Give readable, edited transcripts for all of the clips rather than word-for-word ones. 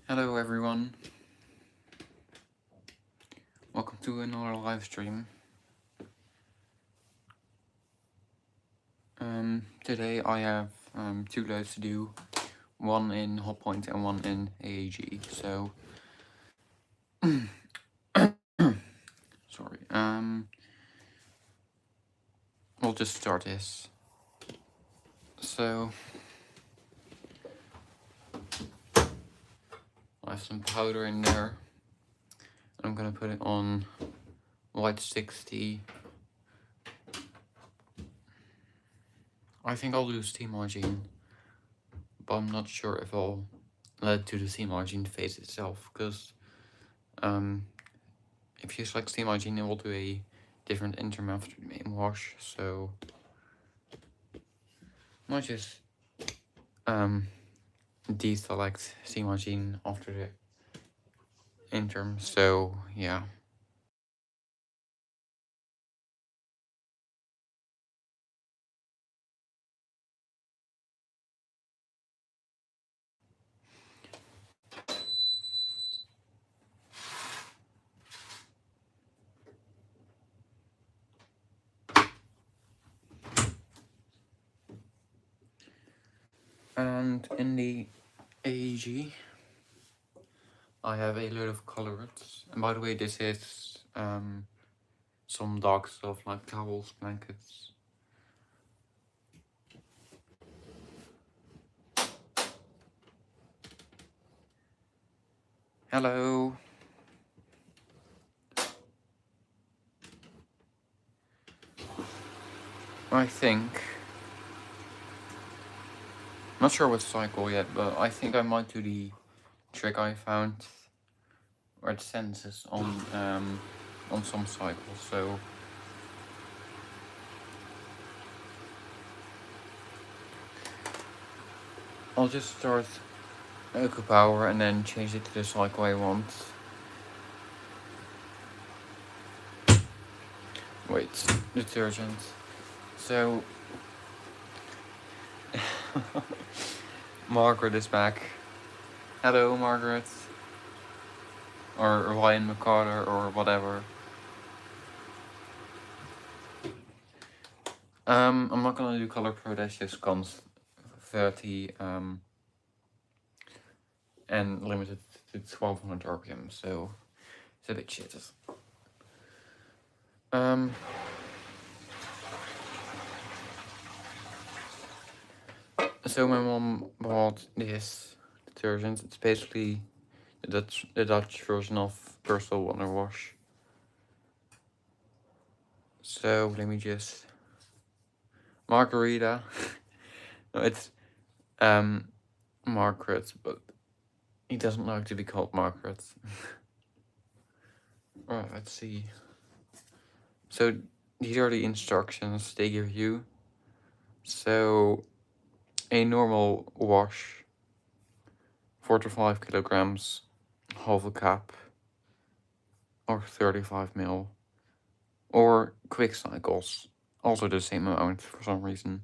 Hello everyone, welcome to another live stream. Today I have two loads to do, one in Hotpoint and one in AAG, so sorry, we'll just start this. So I have some powder in there. I'm gonna put it on light 60. I think I'll do steam hygiene, but I'm not sure if I'll let it to the steam hygiene phase itself, because if you select steam hygiene, it will do a different interim after the main wash, so I might just deselect steam hygiene after the interim, so yeah. And in the AEG, I have a load of colorants. And by the way, this is some dog stuff like towels, blankets. Hello. I think, not sure what cycle yet, but I think I might do the trick I found where it senses on some cycles, so I'll just start Eco Power and then change it to the cycle I want. Wait, detergent. So Margaret is back. Hello, Margaret. Or Ryan McCarter or whatever. I'm not gonna do Color Pro, that's just cons 30 and limited to 1200 RPM, so it's a bit shit. So my mom bought this detergent. It's basically the Dutch version of Personal Wonder Wash. So let me just Margarita. No, it's Margaret, but he doesn't like to be called Margaret. Alright, let's see. So these are the instructions they give you. So a normal wash, 4 to 5 kilograms, half a cup, or 35 ml, or quick cycles, also the same amount for some reason,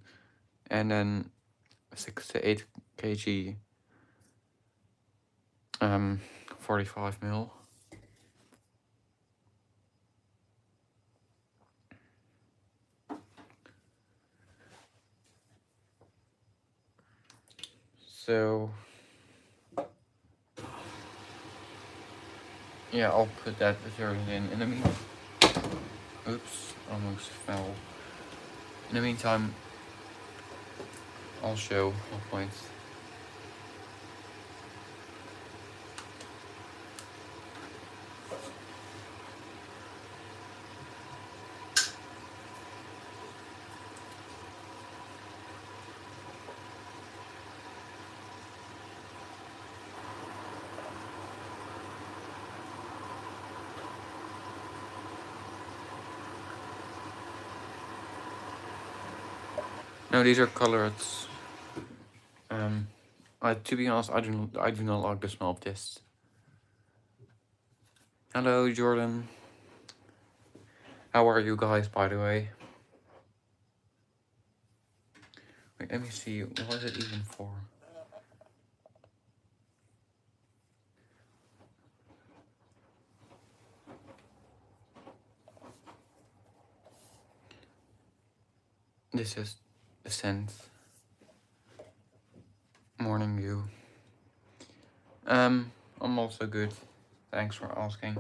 and then 6 to 8 kg, 45 ml. So yeah, I'll put that detergent in the meantime. Oops, almost fell. In the meantime, I'll show what points. No, these are coloreds. To be honest, I do not like the smell of this. Hello, Jordan. How are you guys, by the way? Wait, let me see. What is it even for? This is the scent. Morning Dew. I'm also good. Thanks for asking.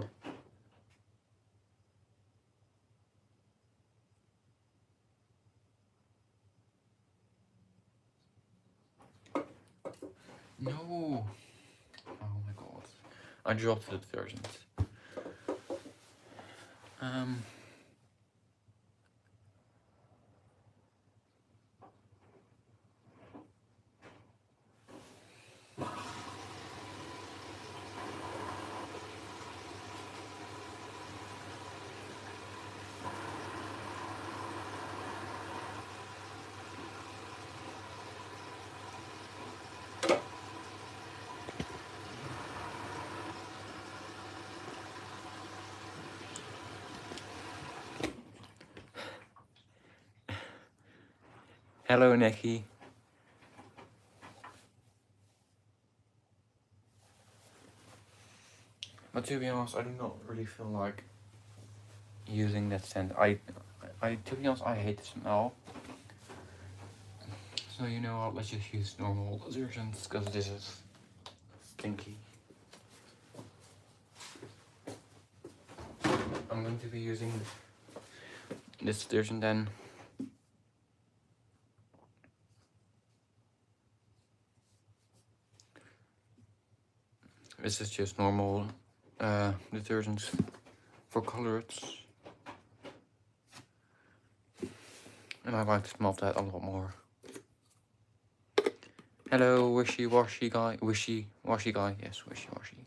No. Oh my god. I dropped the detergent. Hello, Neki. But to be honest, I do not really feel like using that scent. To be honest, I hate the smell. So you know what? Let's just use normal detergents because this is stinky. I'm going to be using this detergent then. This is just normal detergents for colorants. And I like the smell of that a lot more. Hello, wishy-washy guy. Wishy-washy guy. Yes, wishy-washy.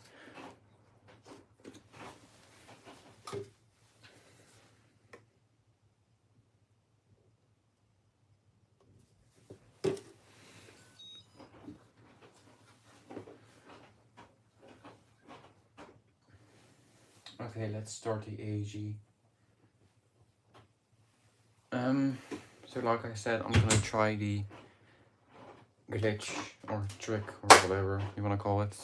Okay, let's start the AEG. So like I said, I'm gonna try the glitch or trick or whatever you wanna call it.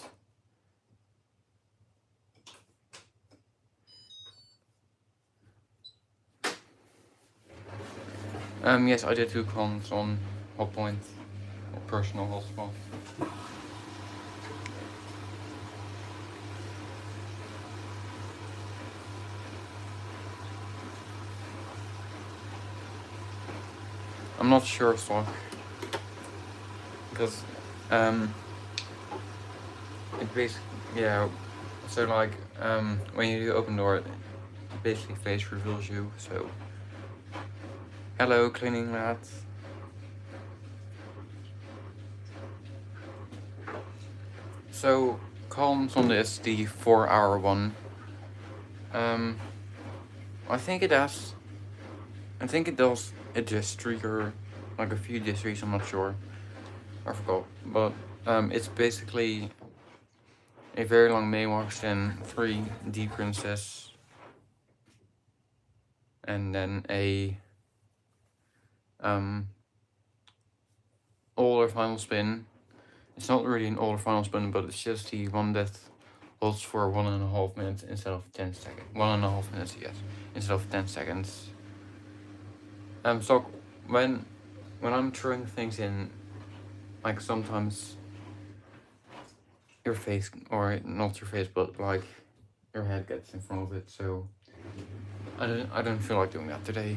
Yes, I did do cons on Hotpoint or personal hotspot. I'm not sure, so because it basically, yeah, so like when you do open door, it basically face reveals you. So hello, cleaning lad. So columns on this, the 4-hour one. I think it does. I think it does. It just trigger like a few districts. I'm not sure. I forgot, but it's basically a very long Maywax, then 3 D Princess, and then a older final spin. It's not really an older final spin, but it's just the one that holds for 1.5 minutes instead of 10 seconds. 1.5 minutes, yes, instead of 10 seconds. So when I'm throwing things in, like sometimes your face, or not your face, but like your head gets in front of it. So I don't feel like doing that today.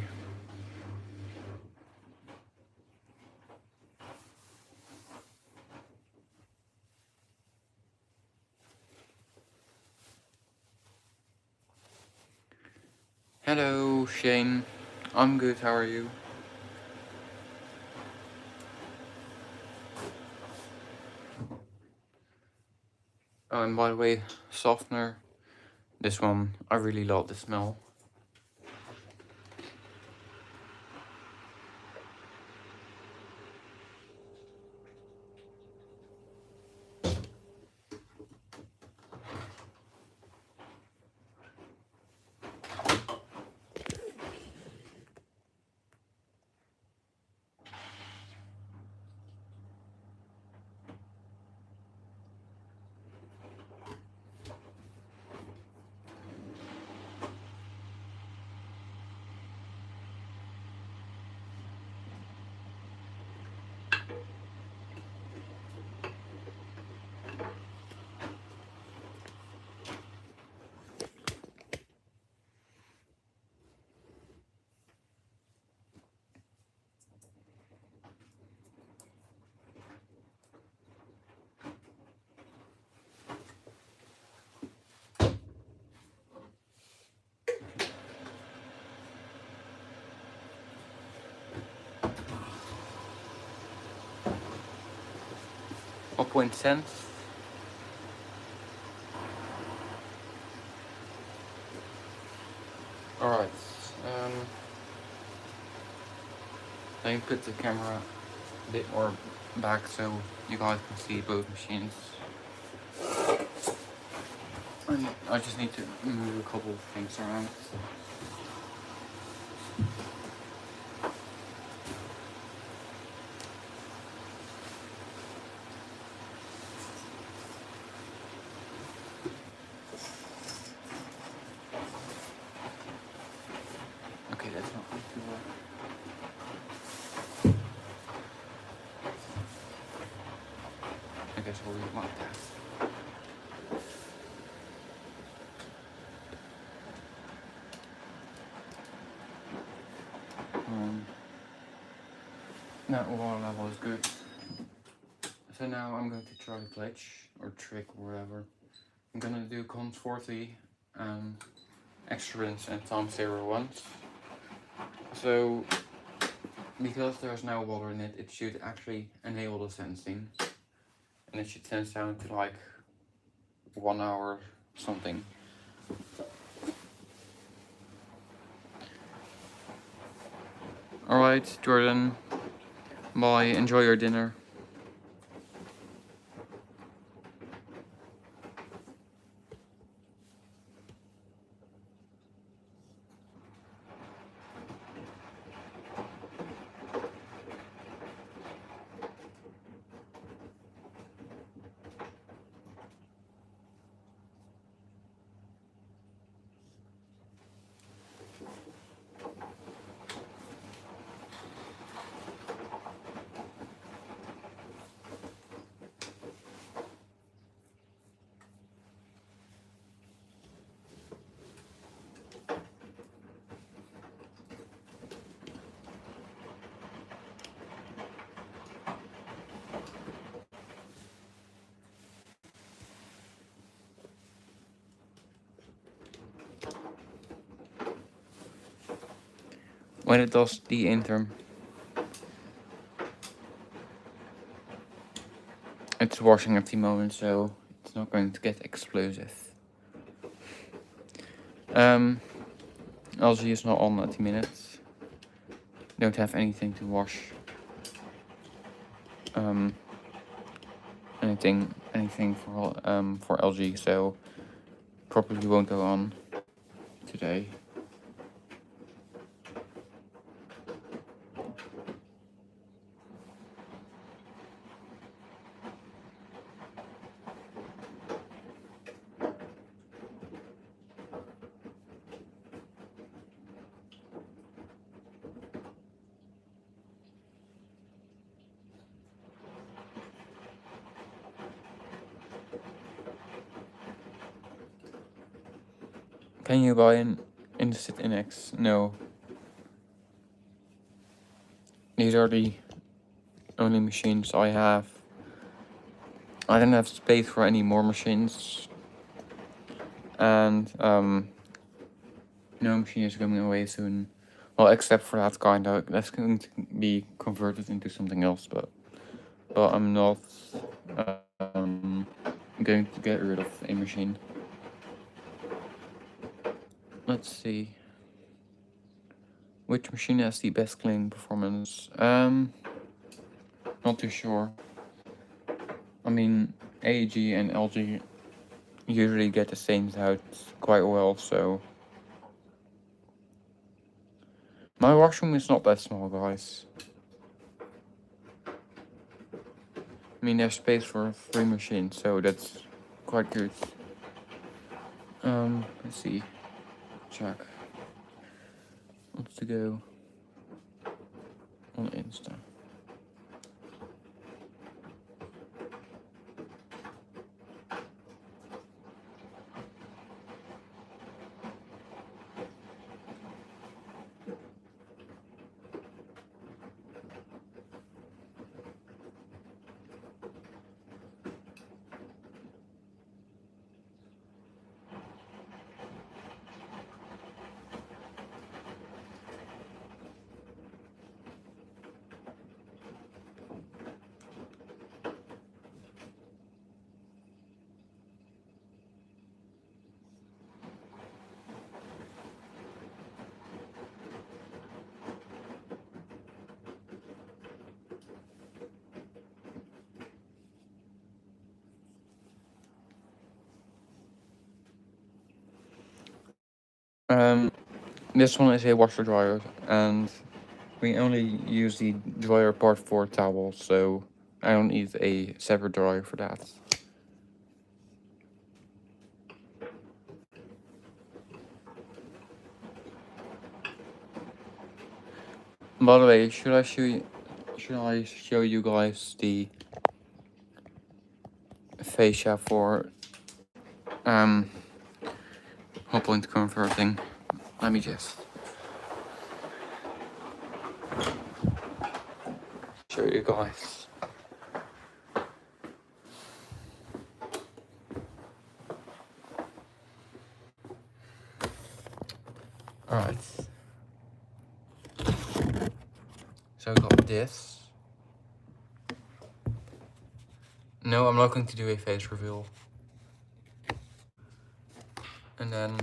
Hello, Shane. I'm good, how are you? Oh, and by the way, softener. This one, I really love the smell. 0.cents. Alright, let me put the camera a bit more back so you guys can see both machines. And I just need to move a couple of things around. Okay, that's not going to work. I guess we'll leave it like that. That water level is good. So now I'm going to try the glitch or trick or whatever. I'm gonna do cons 40 extras and times 0 once. So because there's no water in it, it should actually enable the sensing, and it should sense down to like 1 hour something. Alright, Jordan, bye, enjoy your dinner. When it does the interim, it's washing at the moment, so it's not going to get explosive. LG is not on at the minute. Don't have anything to wash. Anything for LG, so probably won't go on today. Can you buy an Instant Inex? No. These are the only machines I have. I don't have space for any more machines. And no machine is coming away soon. Well, except for that kind that's going to be converted into something else, but I'm not going to get rid of a machine. Let's see. Which machine has the best cleaning performance? Not too sure. I mean, AEG and LG usually get the stains out quite well, so... My washroom is not that small, guys. I mean, there's space for 3 machines, so that's quite good. Let's see. Check. What's to go on Insta? This one is a washer dryer, and we only use the dryer part for towels, so I don't need a separate dryer for that. By the way, should I show you guys the fascia for hot point converting? Let me just show you guys. Alright. So I got this. No, I'm not going to do a face reveal. And then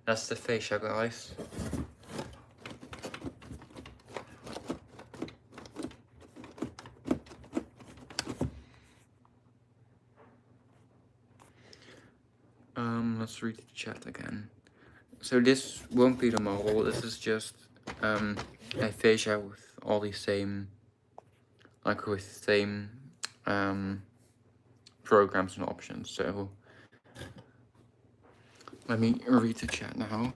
that's the fascia, guys. Let's read the chat again. So this won't be the model. This is just a fascia with all the same, like with same programs and options. So let me read the chat now.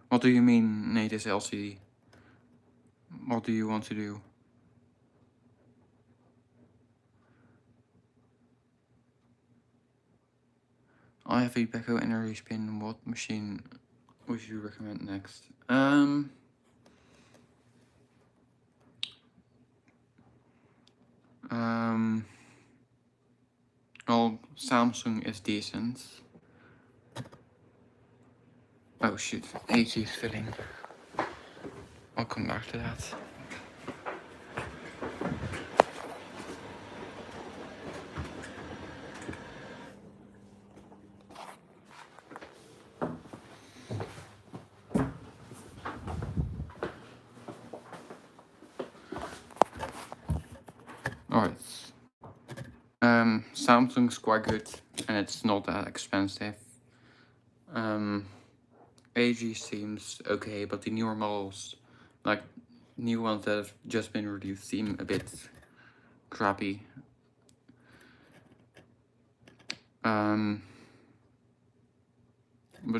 What do you mean, Nate, is LCD? What do you want to do? I have a Beko energy spin. What machine would you recommend next? Well, Samsung is decent. Oh shoot, AC is filling. I'll come back to that. Alright. Samsung's quite good and it's not that expensive. AG seems okay, but the newer models, like new ones that have just been released, seem a bit crappy. But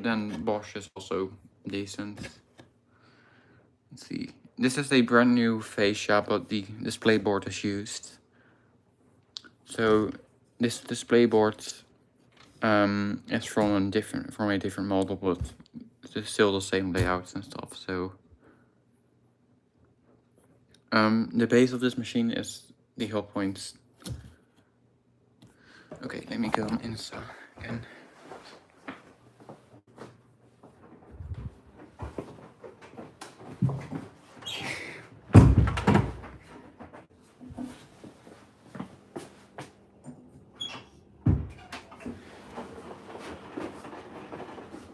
then Bosch is also decent. Let's see. This is a brand new fascia, but the display board is used. So this display board is from a different model, but it's still the same layouts and stuff. So the base of this machine is the hot points. Okay, let me go inside again.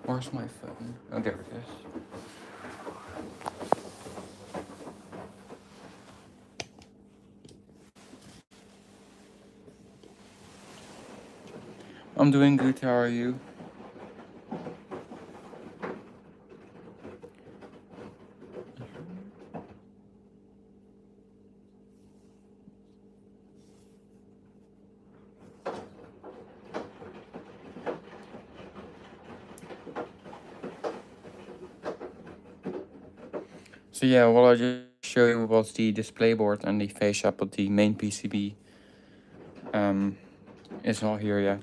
Where's my phone? Oh, there it is. I'm doing good, how are you? So yeah, what I just showed you was the display board and the fascia, but the main PCB is not here yet.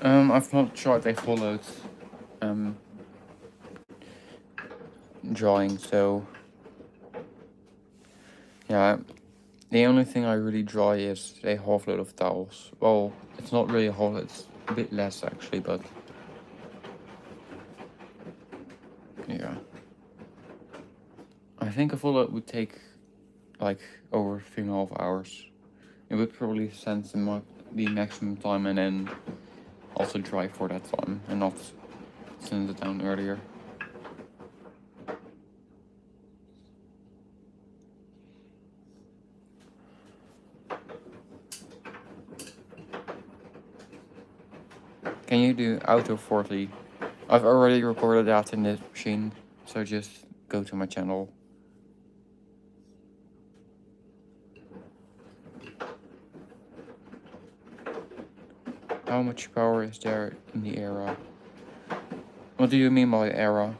I've not tried a full load drawing, so yeah. The only thing I really dry is a half load of towels. Well, it's not really a half, it's a bit less actually, but yeah. I think a full load would take like over 3.5 hours. It would probably send the maximum time and then also dry for that time and not send it down earlier. Can you do Auto 40? I've already recorded that in this machine, so just go to my channel. How much power is there in the era? What do you mean by era?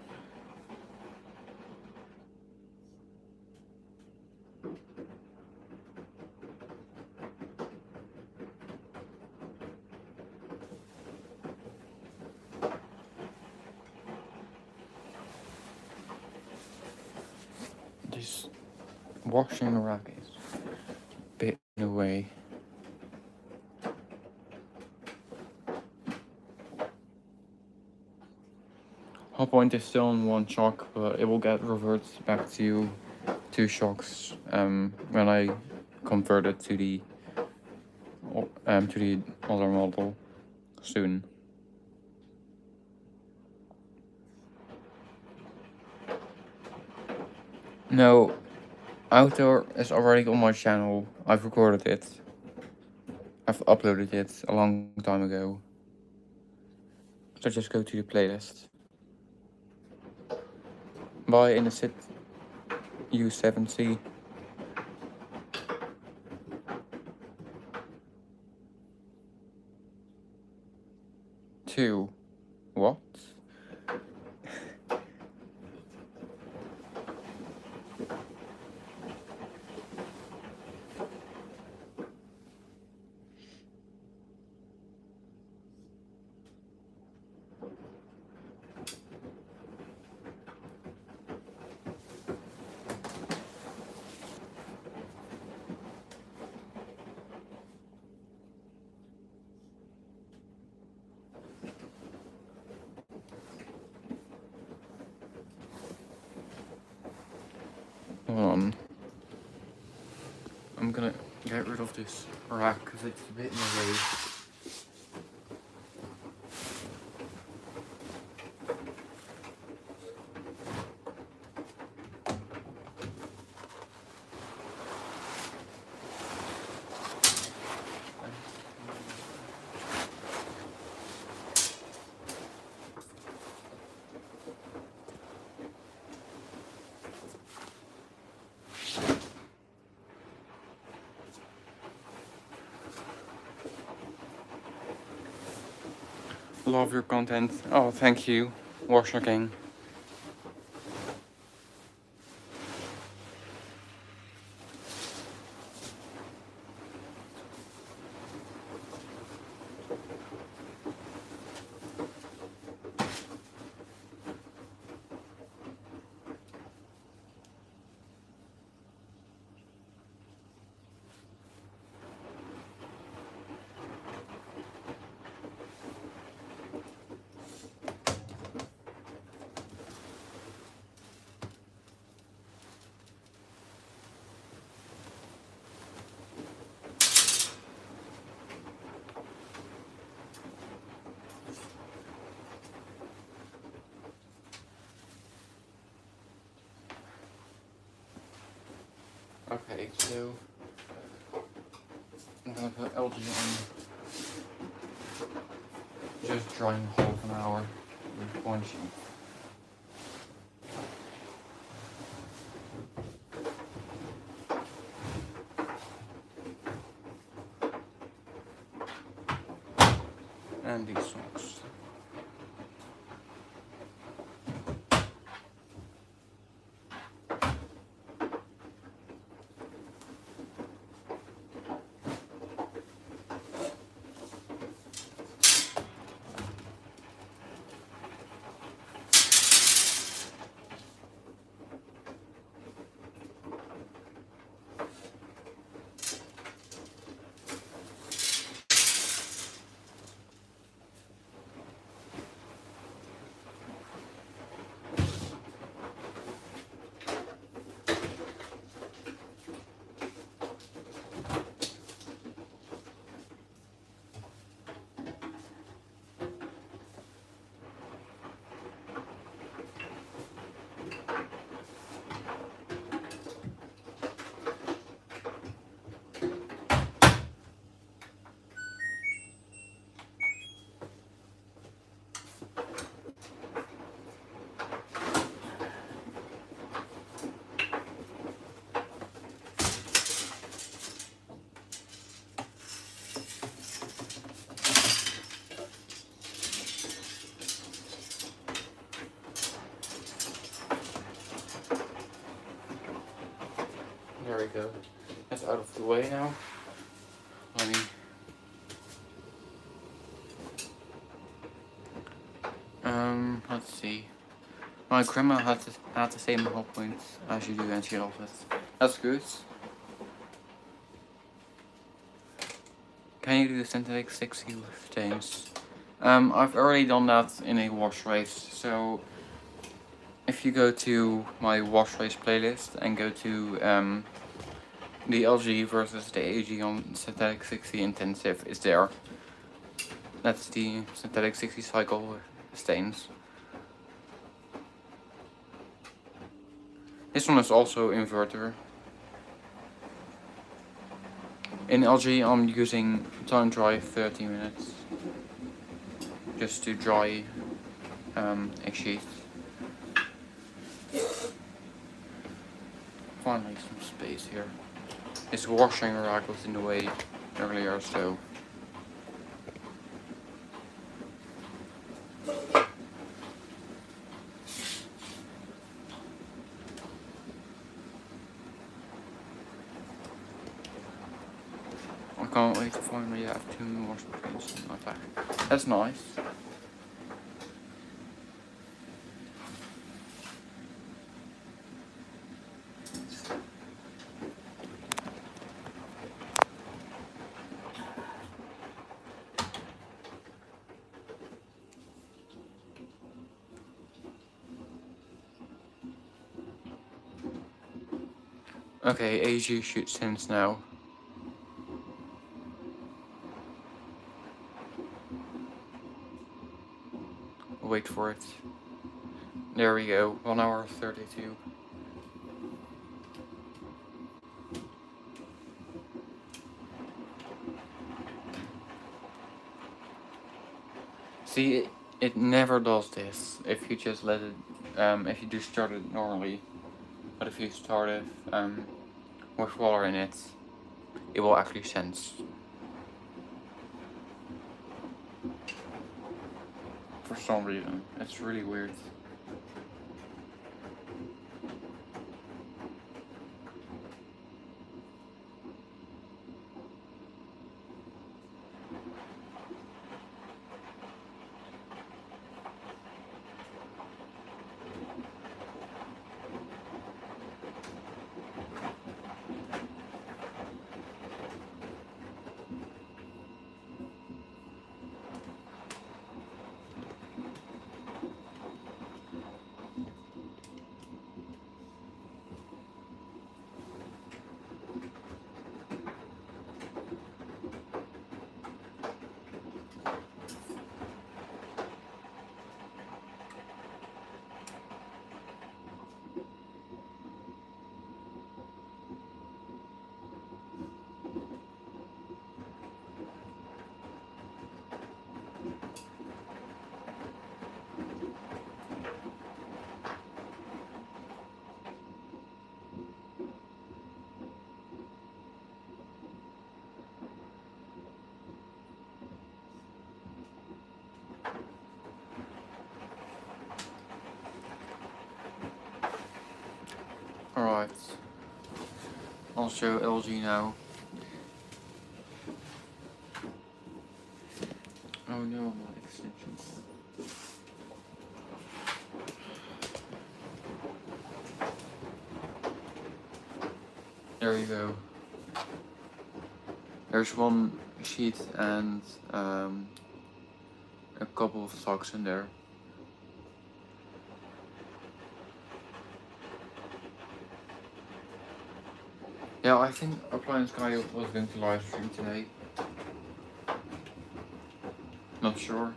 This washing rack is a bit in the way. Hot point is still on 1 shock, but it will get reverted back to 2 shocks when I convert it to the other model soon. No, Auto is already on my channel. I've recorded it. I've uploaded it a long time ago. So just go to the playlist. Buy in the sit U70. Two. What? Hold on. I'm gonna get rid of this rack because it's a bit in the way. Love your content. Oh, thank you, Washer King. Okay, so I'm gonna put LG on just drying half an hour with 1 sheet. And these socks. go. That's out of the way now. Let me. Let's see. My grandma had the same health points as you do, and she loves it. That's good. Can you do the synthetic 60 with stains? I've already done that in a wash race. So if you go to my wash race playlist and go to the LG versus the AG on synthetic 60 intensive, is there. That's the synthetic 60 cycle with stains. This one is also inverter. In LG I'm using time dry 30 minutes just to dry a sheet. Finally some space here. This washing rack was in the way earlier, so I can't wait to finally have 2 wash machines in my pack. That's nice. Okay, AG shoots since now. Wait for it. There we go, 1 hour 32. See, it never does this if you just let it, if you just start it normally. But if you start it with water in it, it will actually sense. For some reason, it's really weird. Alright. I'll show LG now. Oh no, my extension cord. There you go. There's one sheet and a couple of socks in there. Yeah, I think Appliance Guy was going to live stream today. Not sure.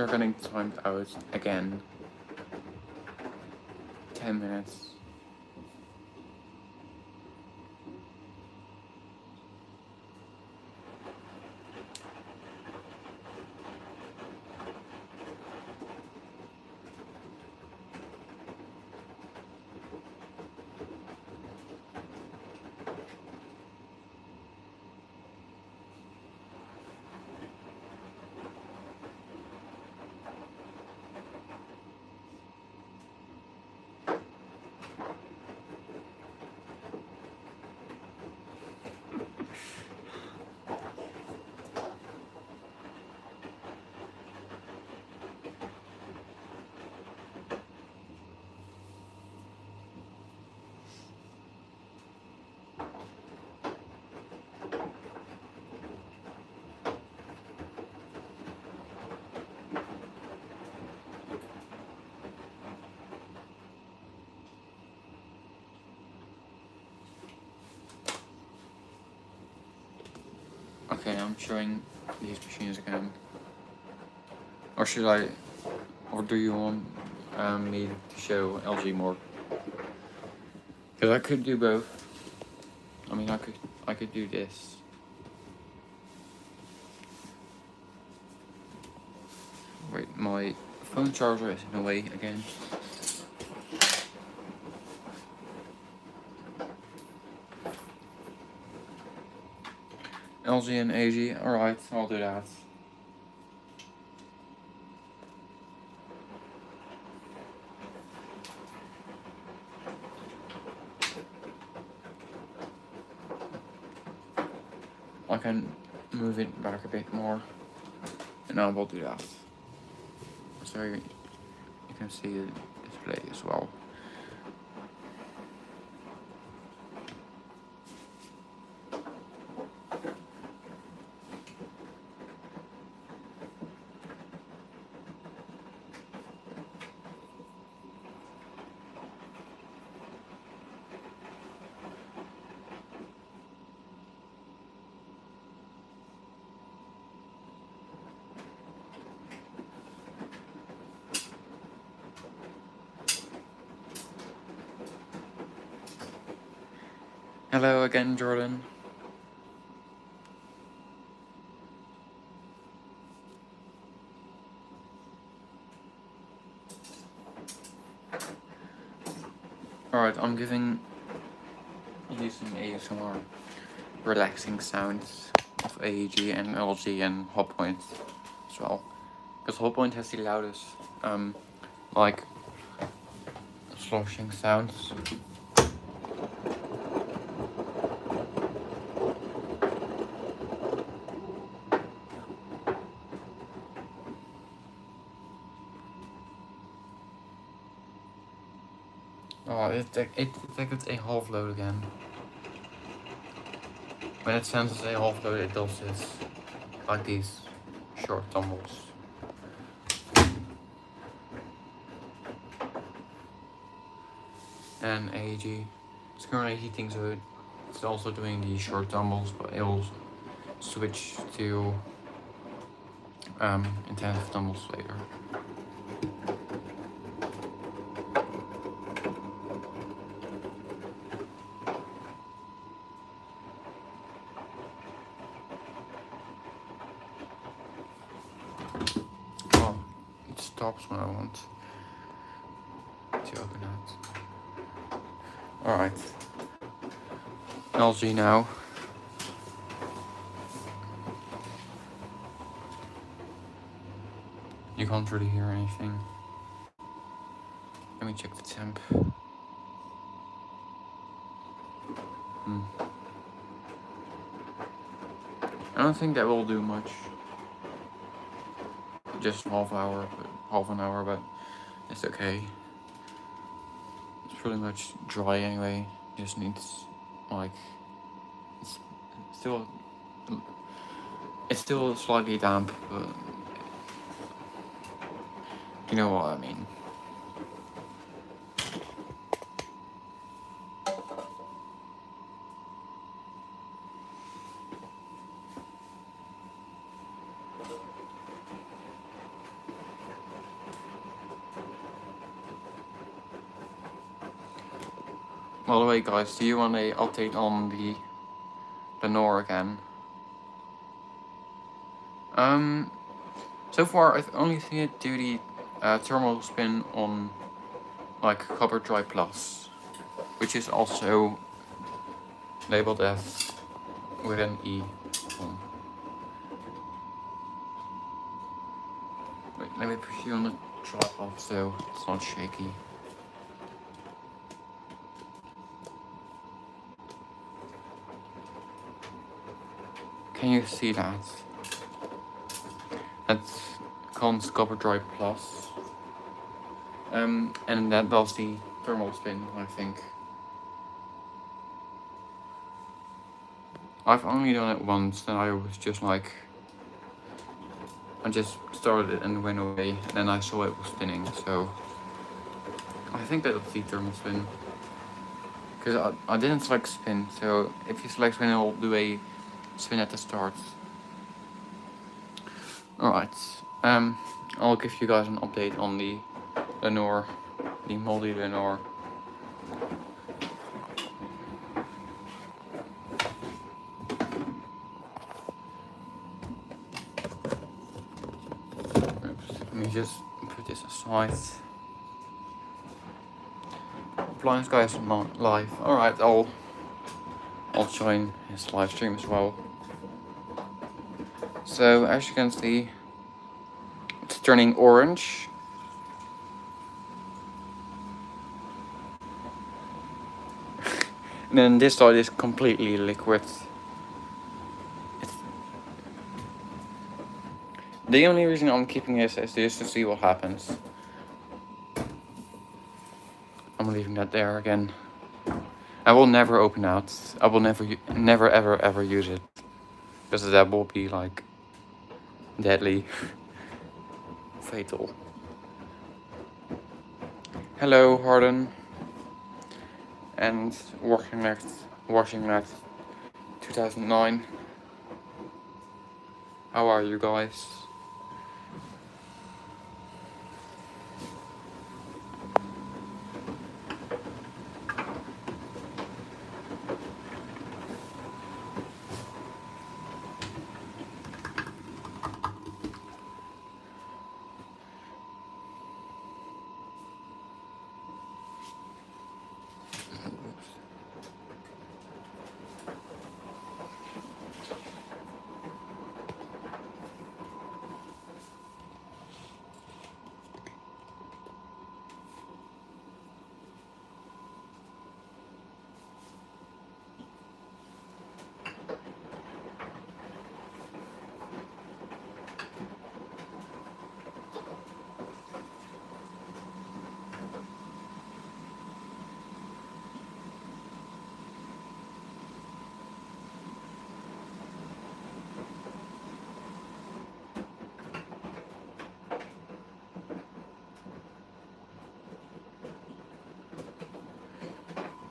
They're getting timed out again. 10 minutes. Okay, I'm showing these machines again. Or should I, or do you want me to show LG more? Because I could do both. I mean, I could do this. Wait, my phone charger is in the way again. LG and AG, alright, I'll do that. I can move it back a bit more, and I will do that. So you can see the display as well. Hello again, Jordan. Alright, I'm giving you some ASMR relaxing sounds of AEG and LG and Hotpoint as well. Because Hotpoint has the loudest, like, sloshing sounds. Oh, it detected a half load again. When it senses a half load, it does this, like these short tumbles. And AEG is currently heating, so it's also doing the short tumbles, but it will switch to intensive tumbles later. Oh, it stops when I want to open that. Alright. LG now. You can't really hear anything. Let me check the temp. I don't think that will do much. Just half an hour, but it's okay. It's pretty much dry anyway. It just needs, like, it's still slightly damp, but you know what I mean. By the way, guys, do you want an update on the Lenore again? So far I've only seen it do the thermal spin on like Copper Dry Plus, which is also labeled as with an E. Wait, let me put you on the tripod so it's not shaky. Can you see that? That's called Copper Dry Plus. And that does the thermal spin, I think. I've only done it once, and I was just like, I just started it and went away, and then I saw it was spinning, so I think that's the thermal spin. Because I didn't select spin, so if you select spin, it'll do a spin at the start. Alright, I'll give you guys an update on the Lenore, the moldy Lenore. Oops, let me just put this aside. Appliance guy is not live. Alright, I'll join his live stream as well. So as you can see, it's turning orange. And then this side is completely liquid. The only reason I'm keeping this is just to see what happens. I'm leaving that there again. I will never open out. I will never ever use it. Because that will be like deadly. Fatal. Hello, Harden. And Washing Next 2009. How are you guys?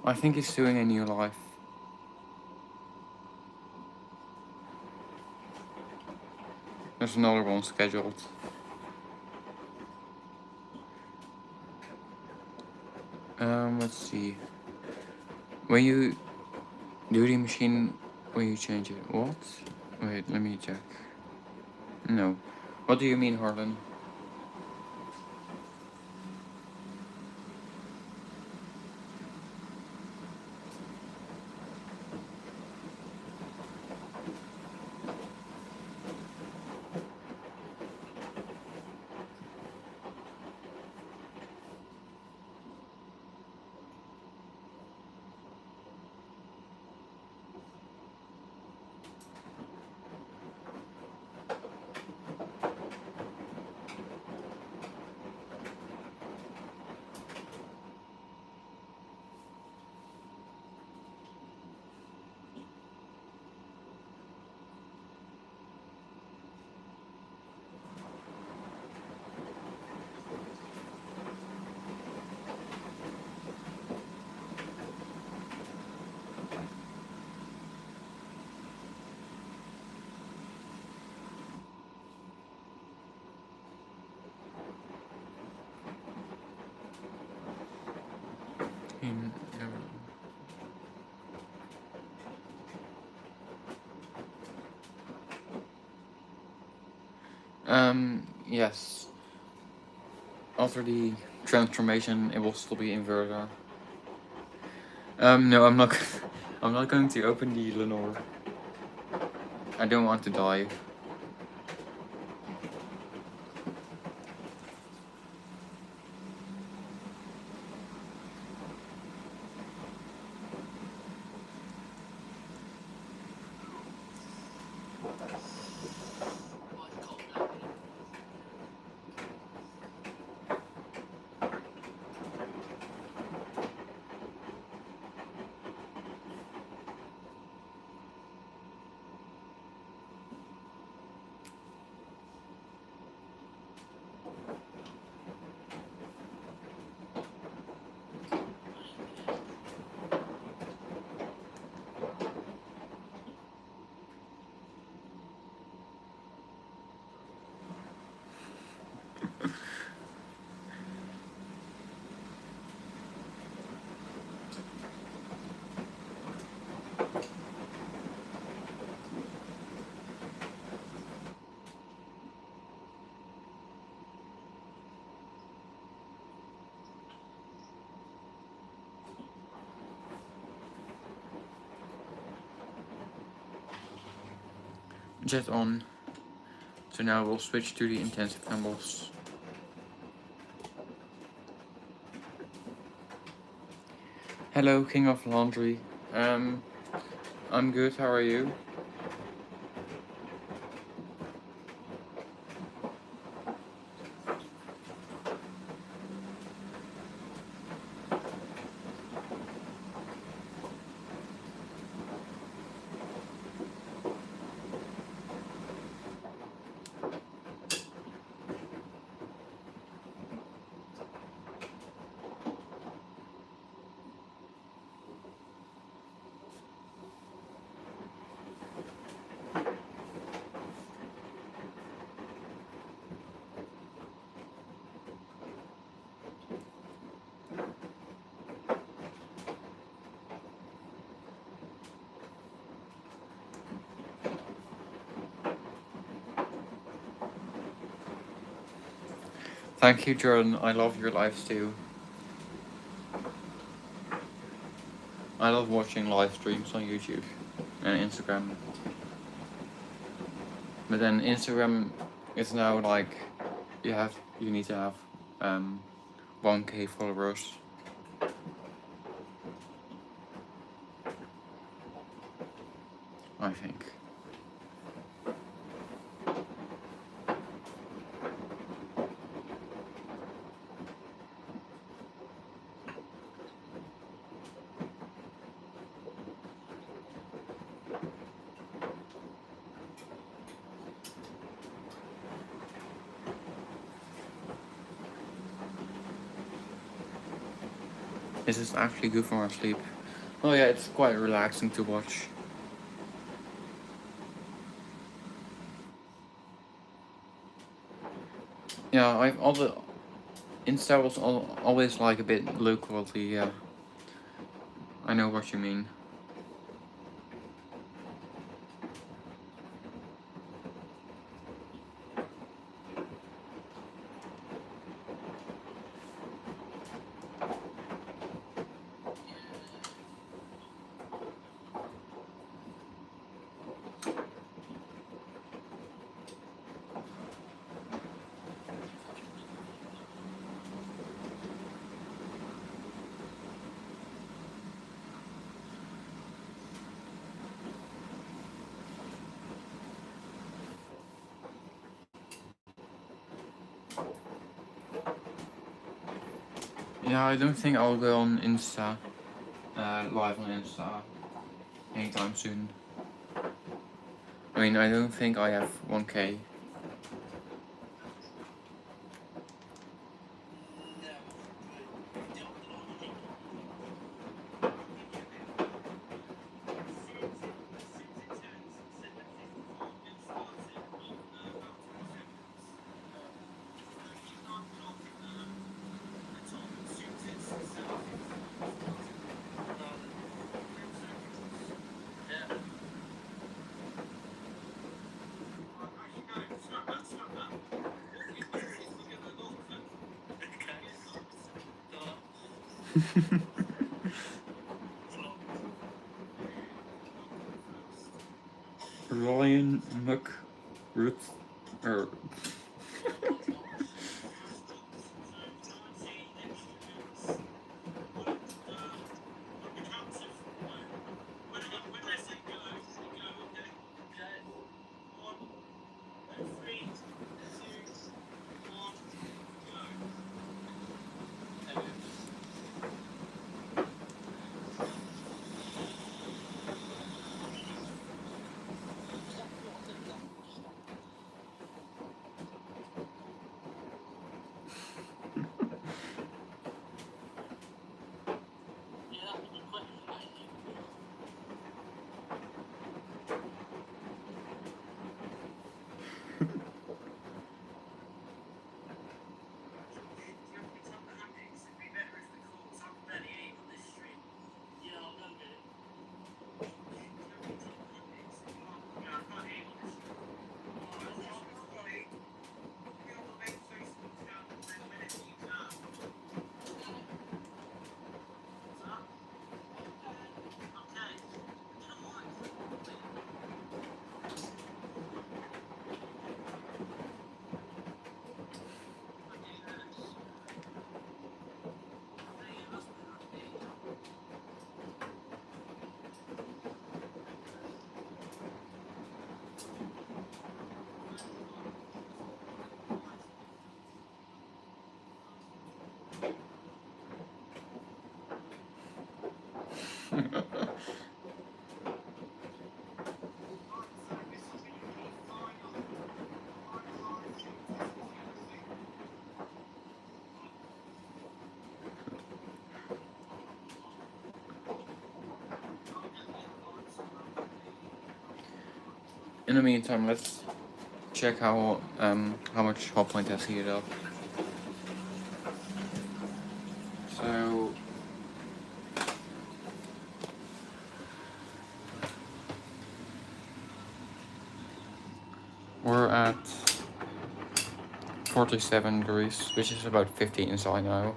I think he's doing a new live. There's another one scheduled. Let's see. When you do the machine, when you change it, what? Wait, let me check. No. What do you mean, Harlan? Yes. After the transformation, it will still be inverter. No, I'm not. I'm not going to open the Lenore. I don't want to die. Jet on. So now we'll switch to the intensive handles. Hello, King of Laundry. I'm good. How are you? Thank you, Jordan. I love your lives too. I love watching live streams on YouTube and Instagram. But then Instagram is now like you need to have 1K followers. I think. This is actually good for my sleep. Oh yeah, it's quite relaxing to watch. Yeah, I've all the Insta was always like a bit low quality. Yeah, I know what you mean. Yeah, I don't think I'll go on Insta, live on Insta, anytime soon. I mean, I don't think I have 1K. Ryan McRuth, or in the meantime, let's check how much hot point has heated up. So we're at 47 degrees, which is about 50 inside now.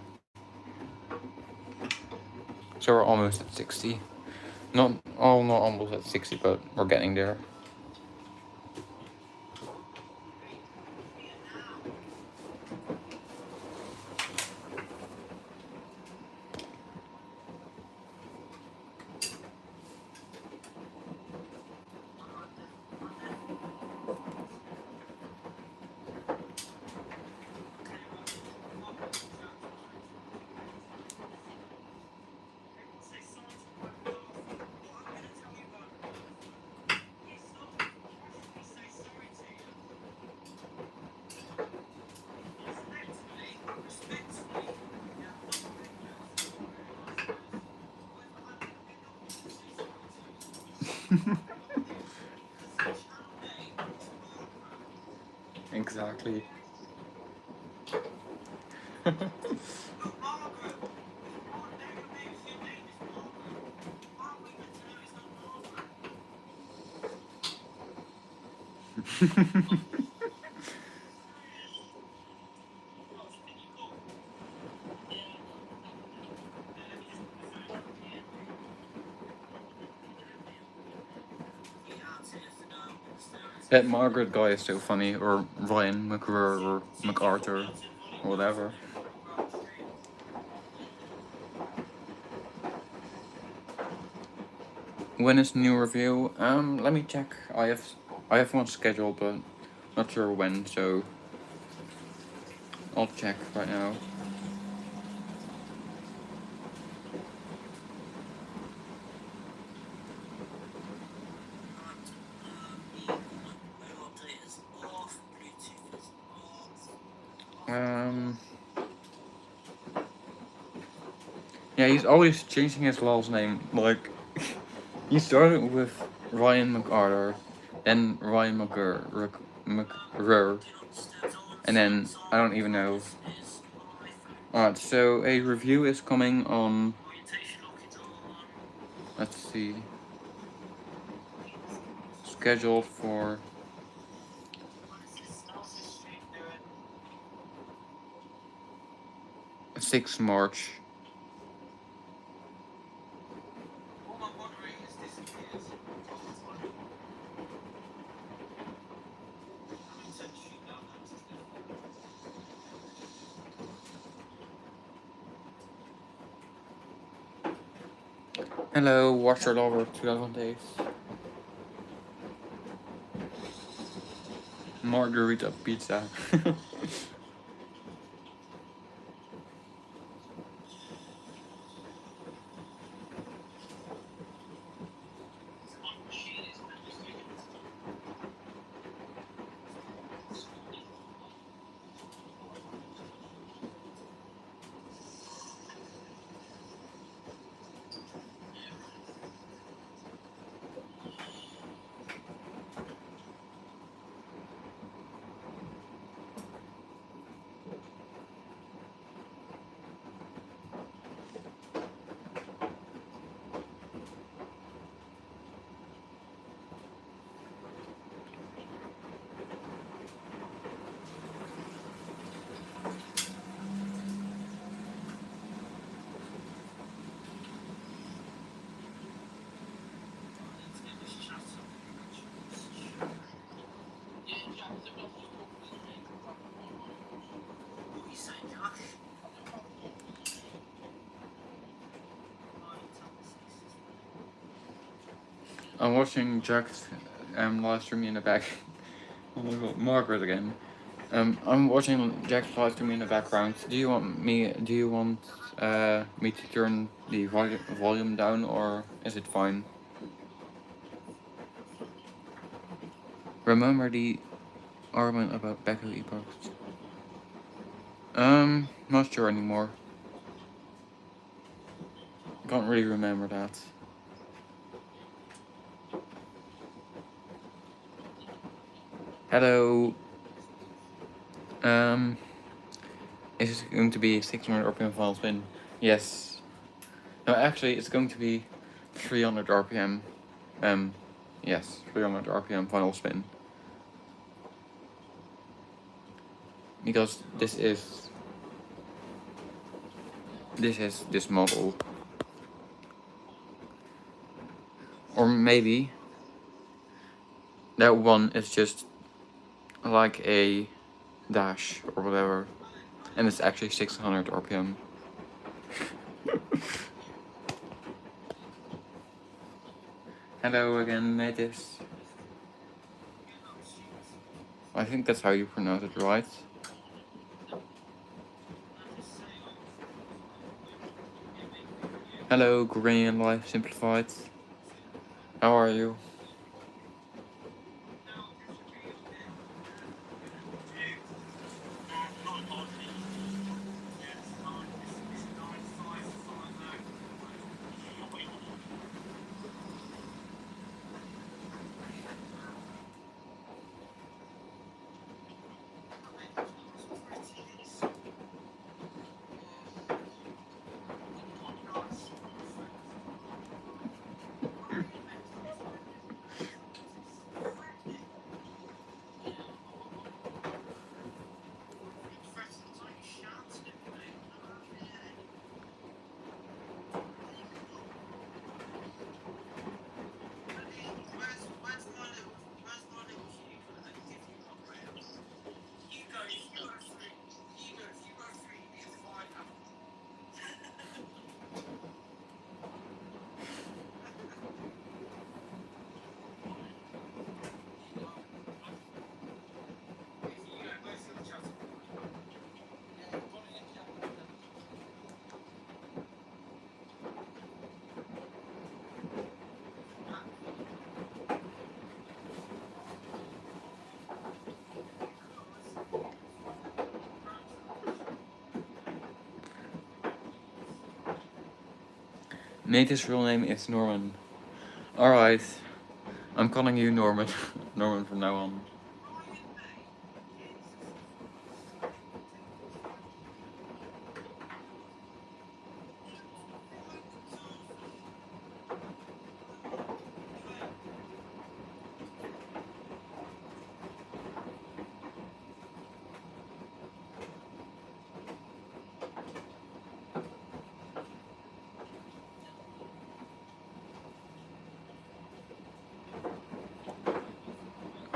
So we're almost at 60. Not almost at 60, but we're getting there. Exactly. That Margaret guy is so funny, or Ryan McRur, or MacArthur, or whatever. When is new review? Let me check. I have one scheduled, but not sure when. So I'll check right now. Yeah, he's always changing his last name. Like, he started with Ryan MacArthur, then Ryan McRur, and then I don't even know. Alright, so a review is coming on. Let's see. Scheduled for 6 March. Hello, Watcher Lover 2000 days. Margarita pizza. I'm watching Jack's live stream in the back. Oh my god, Margaret again. I'm watching Jack's live stream in the background. Do you want me? Do you want me to turn the volume down, or is it fine? Remember the argument about Becco epochs? Not sure anymore. Can't really remember that. Hello. Is it going to be 600 RPM final spin? Yes. No, actually, it's going to be 300 RPM. Yes, 300 RPM final spin. Because this is this model. Or maybe that one is just like a dash or whatever. And it's actually 600 RPM. Hello again, natives. I think that's how you pronounce it, right? Hello, Korean Life Simplified. How are you? Native's real name is Norman. Alright. I'm calling you Norman. Norman from now on.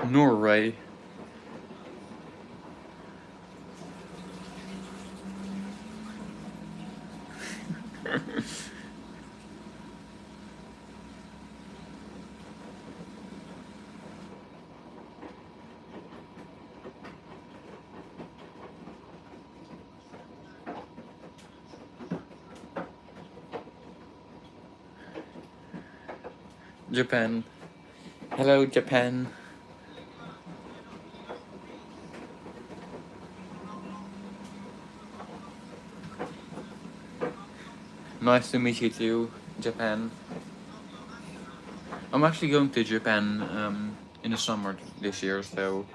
Norway. Japan. Hello, Japan. Nice to meet you too, Japan. I'm actually going to Japan in the summer this year, so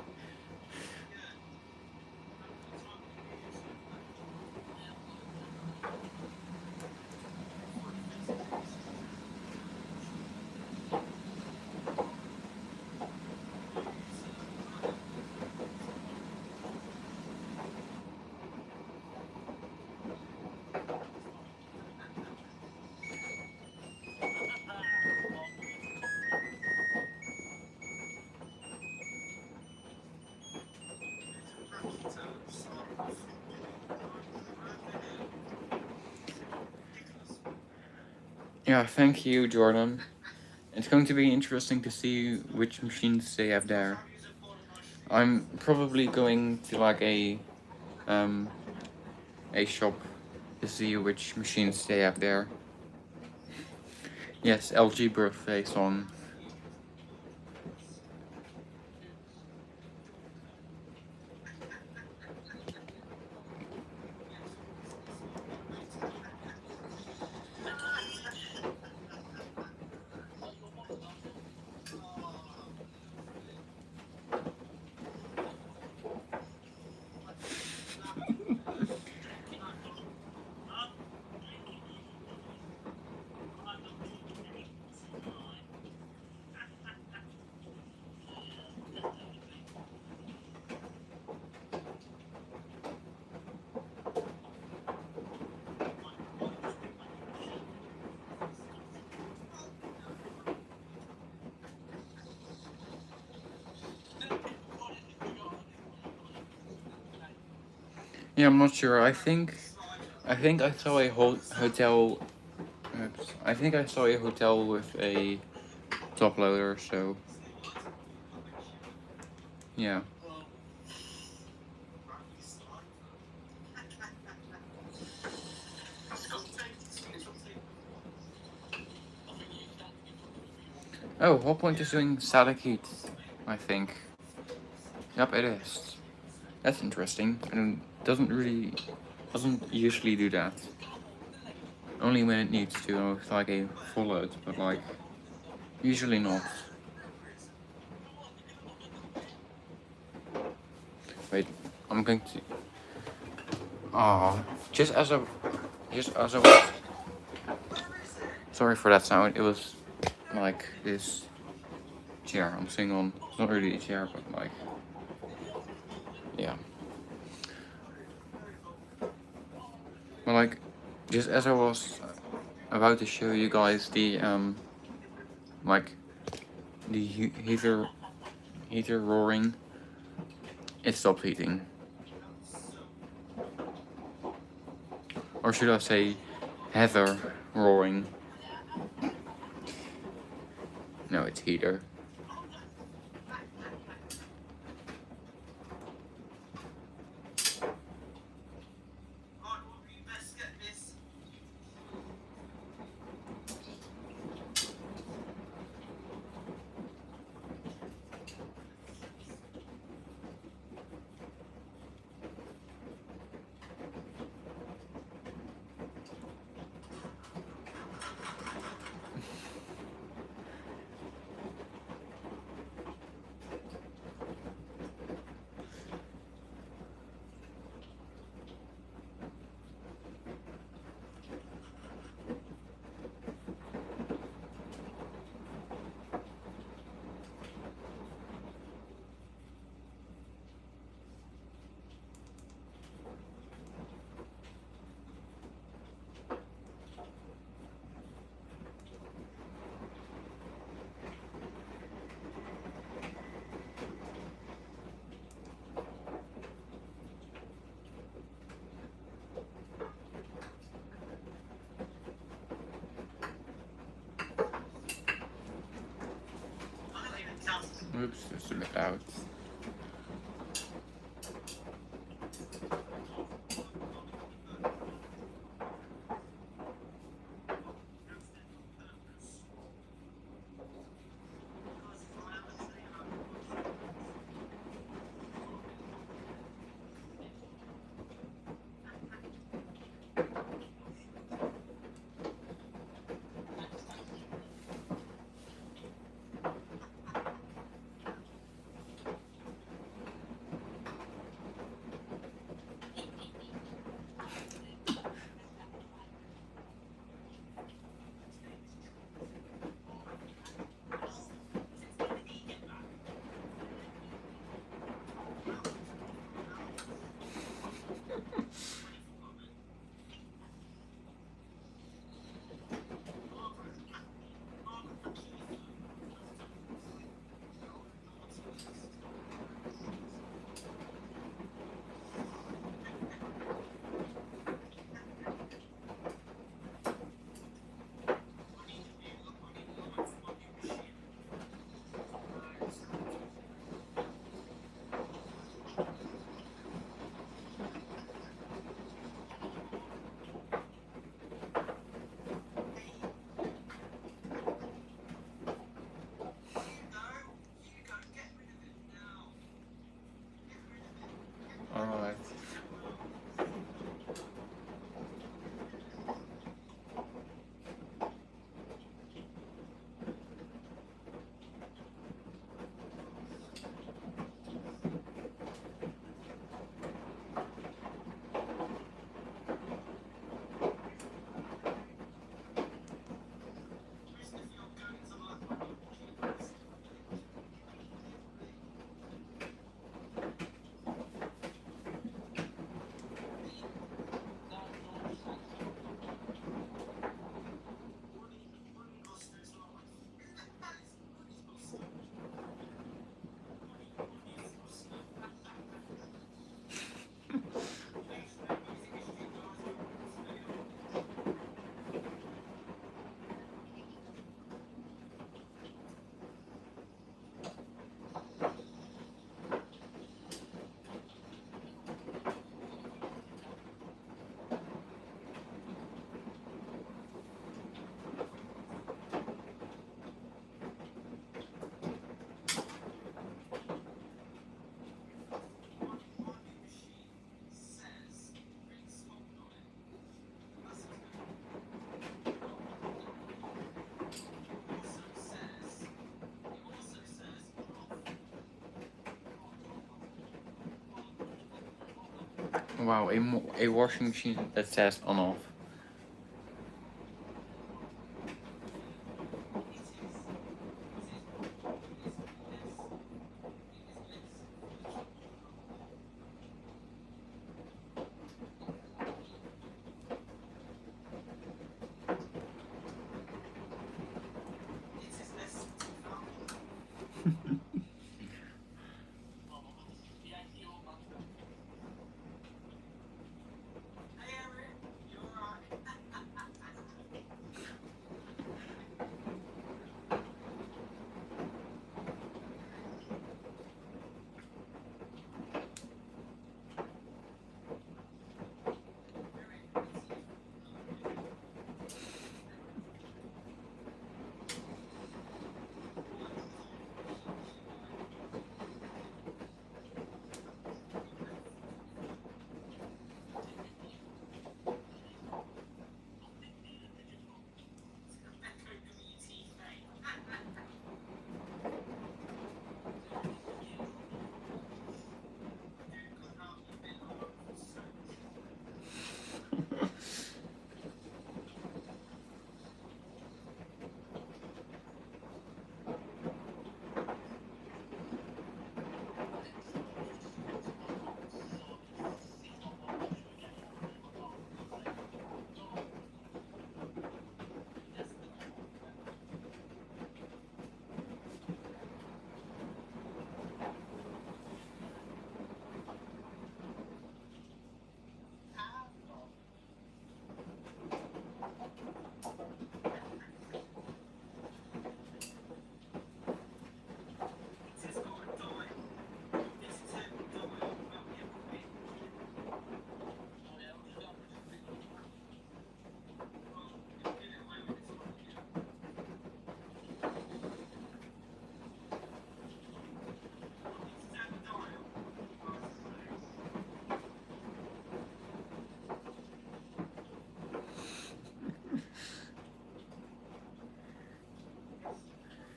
yeah, thank you, Jordan. It's going to be interesting to see which machines they have there. I'm probably going to like a shop to see which machines they have there. Yes, LG birthday song. Yeah, I'm not sure. I think I saw a hotel. Oops. I think I saw a hotel with a top loader. So yeah. Oh, Hotpoint is doing static heat. I think. Yep, it is. That's interesting. And doesn't usually do that. Only when it needs to, with like a full load, but like usually not. Wait, I'm going to. Ah, just as I was. Sorry for that sound. It was like this chair I'm sitting on. It's not really a chair, but like, yeah. But like, just as I was about to show you guys the like the heater roaring, it stopped heating. Or should I say, heather roaring? No, it's heater. Oops, it's a bit out. Wow, a washing machine that says on off.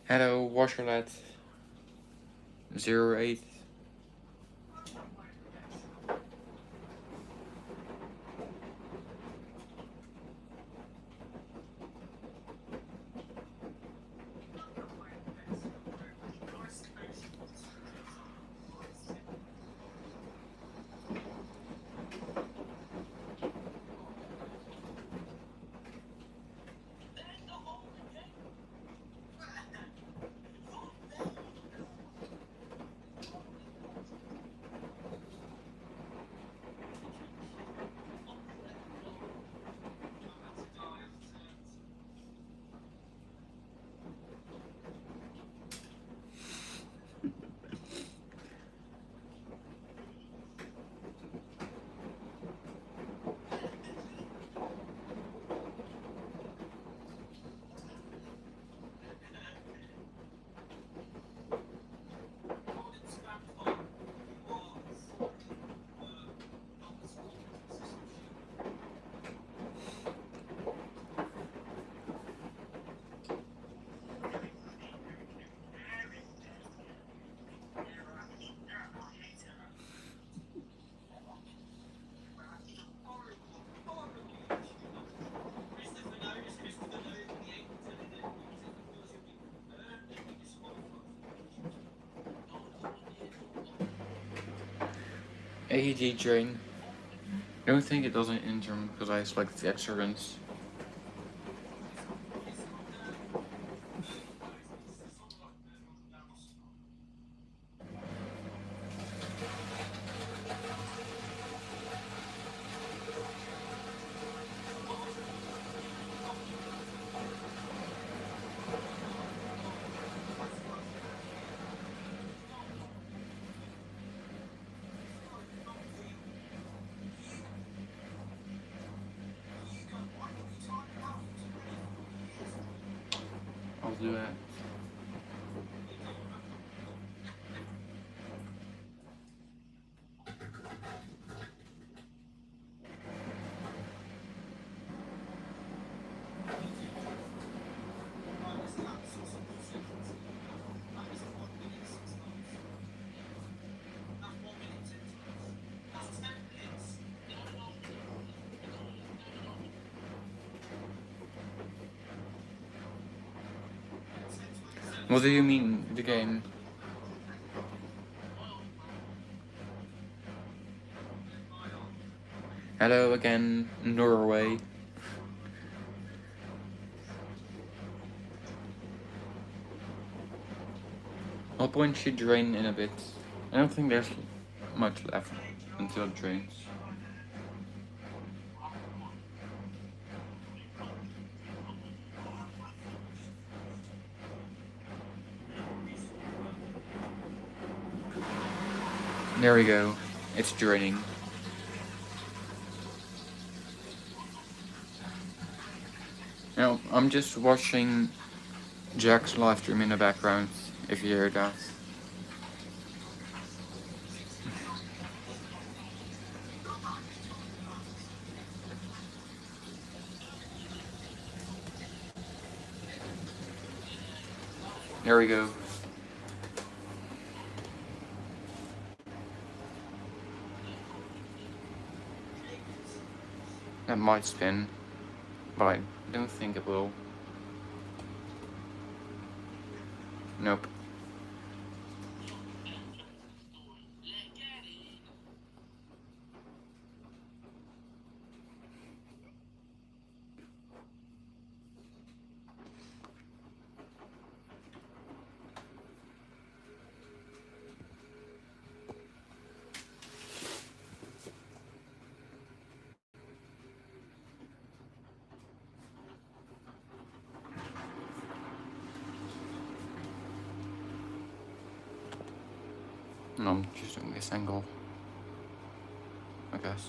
Hello, washerlet 08. AED drain. I don't think it does an intern because I select the extra rinse. I'll do that. What do you mean, the game? Hello again, Norway. What point should drain in a bit? I don't think there's much left until it drains. There we go. It's draining. Now, I'm just watching Jack's live stream in the background, if you hear that. There we go. That might spin, but I don't think it will. Nope. No, I'm just doing this angle, I guess.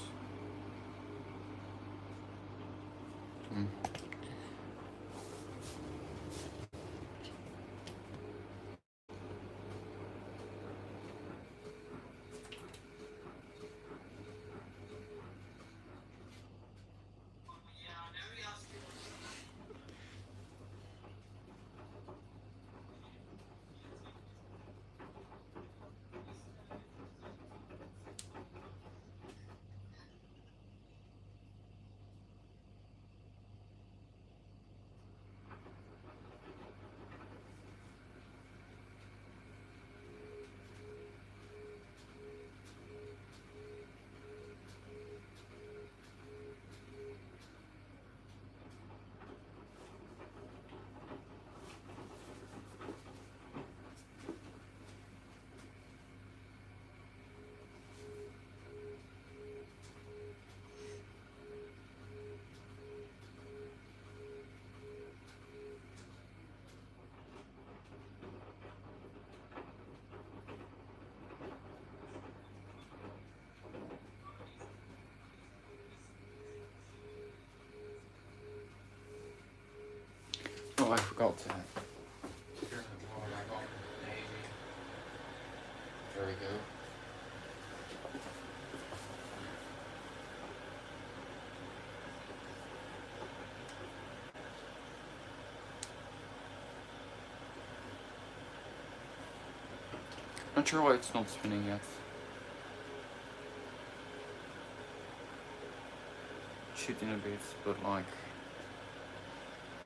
Oh, I forgot to turn the water back on. There we go. Not sure why it's not spinning yet. Shoot in a bit, but like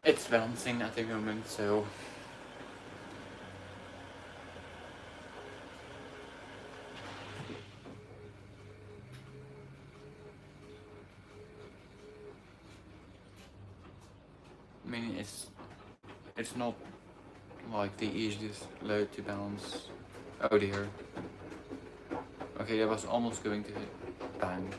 it's balancing at the moment, so I mean it's not like the easiest load to balance. Oh dear. Okay, that was almost going to hit. Bang.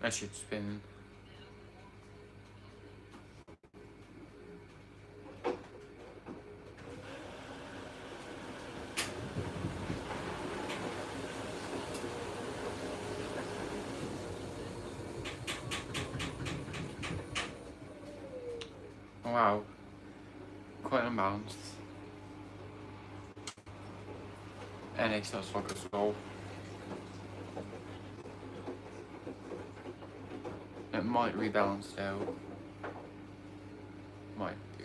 That should spin. Wow, quite unbalanced. And they still slog as well. It might rebalance though. Might do.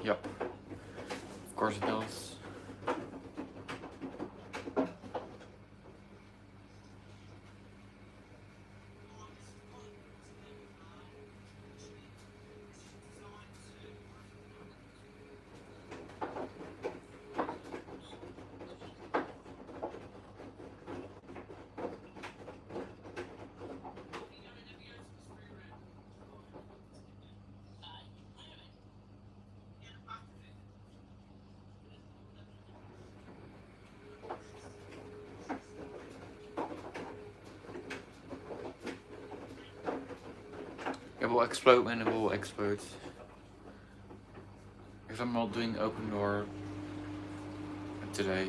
Yep. Of course it does. It will explode when it will explode. Because I'm not doing open door today.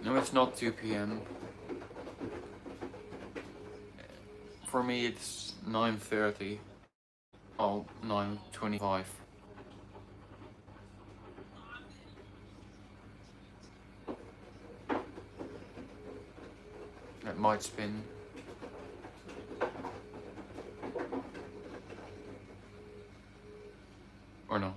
No, it's not 2 p.m. For me, it's 9:30. Oh, 9:25. It might spin. Or not.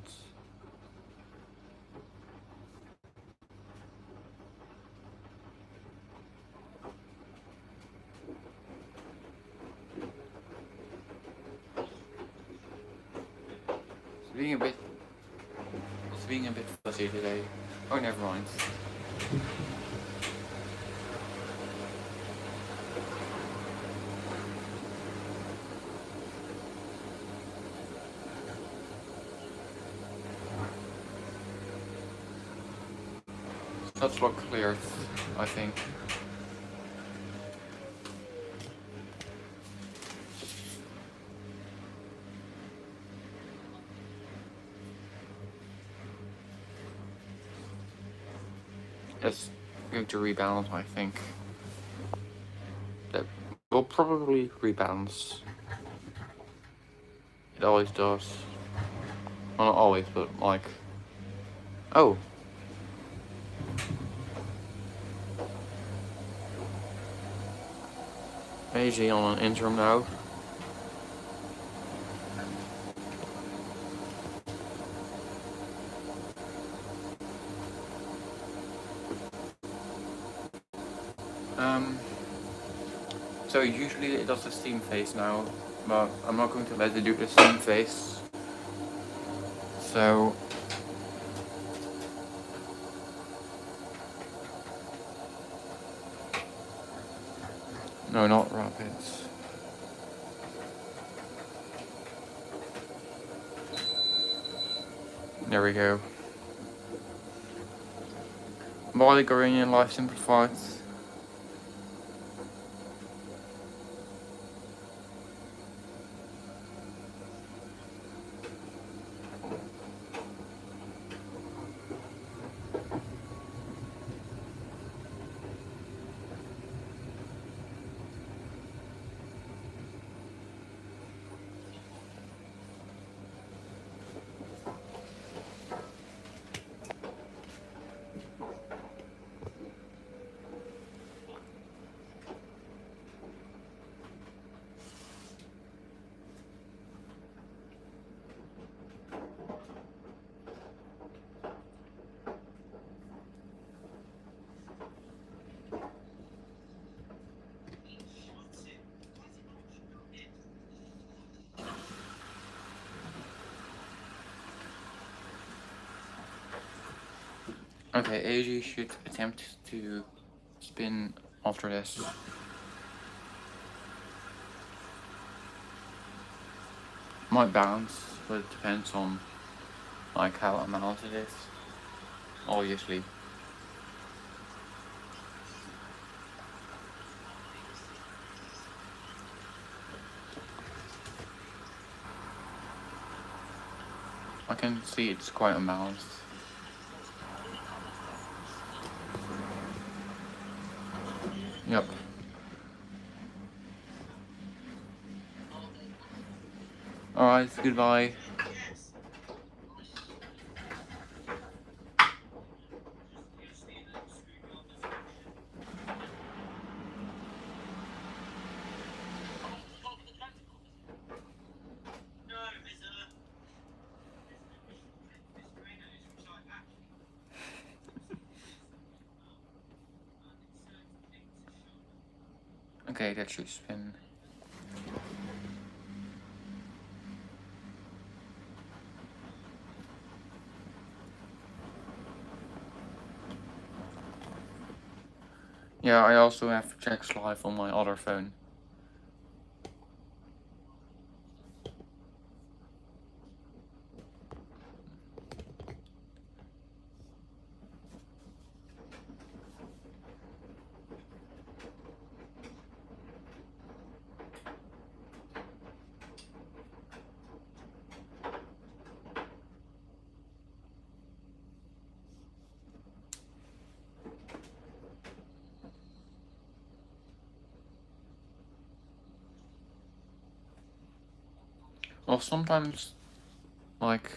It's being a bit fuzzy today. Oh, never mind. That's what cleared, I think. It's going to rebalance, I think. That will probably rebalance. It always does. Well, not always, but like... Oh. AG on an interim now. So usually it does the steam phase now, but I'm not going to let it do the steam phase. So... No, not rapids. There we go. Body going in life simplified. Okay, AG should attempt to spin after this. Might bounce, but it depends on like how amount it is. Obviously. I can see it's quite unbalanced. Yep. Alright, goodbye. Okay, that should spin. Yeah, I also have checks live on my other phone. Well, sometimes, like,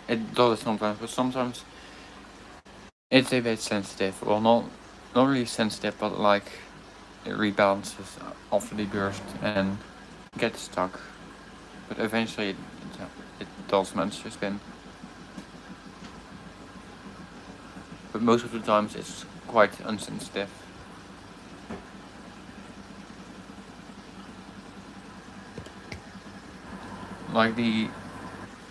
it does sometimes, but sometimes it's a bit sensitive. Well, not really sensitive, but like it rebalances after the burst and gets stuck. But eventually it does manage to spin. But most of the times it's quite unsensitive. Like the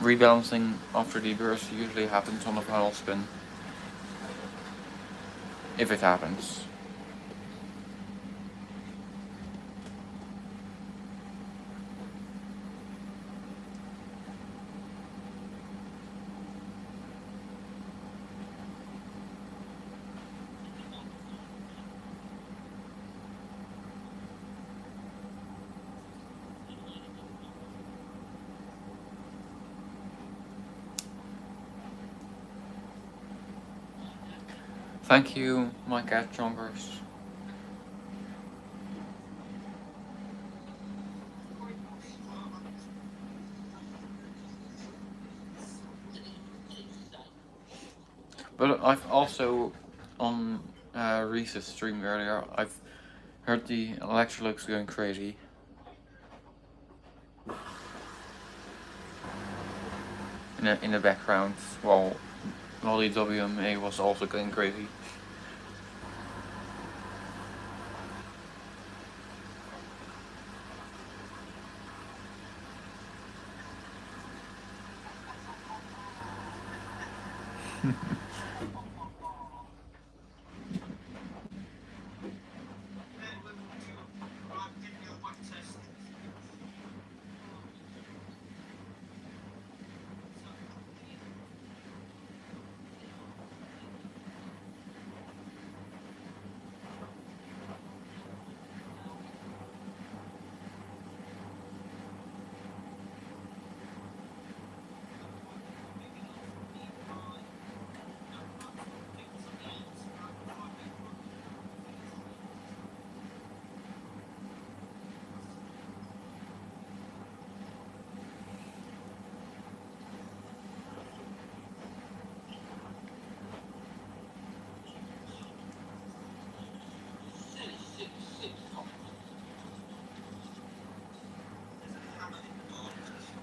rebalancing after the burst usually happens on the final spin. If it happens. Thank you, my cat chompers. But I've also, on Reese's stream earlier, I've heard the Electrolux going crazy. In the background, while the WMA was also going crazy.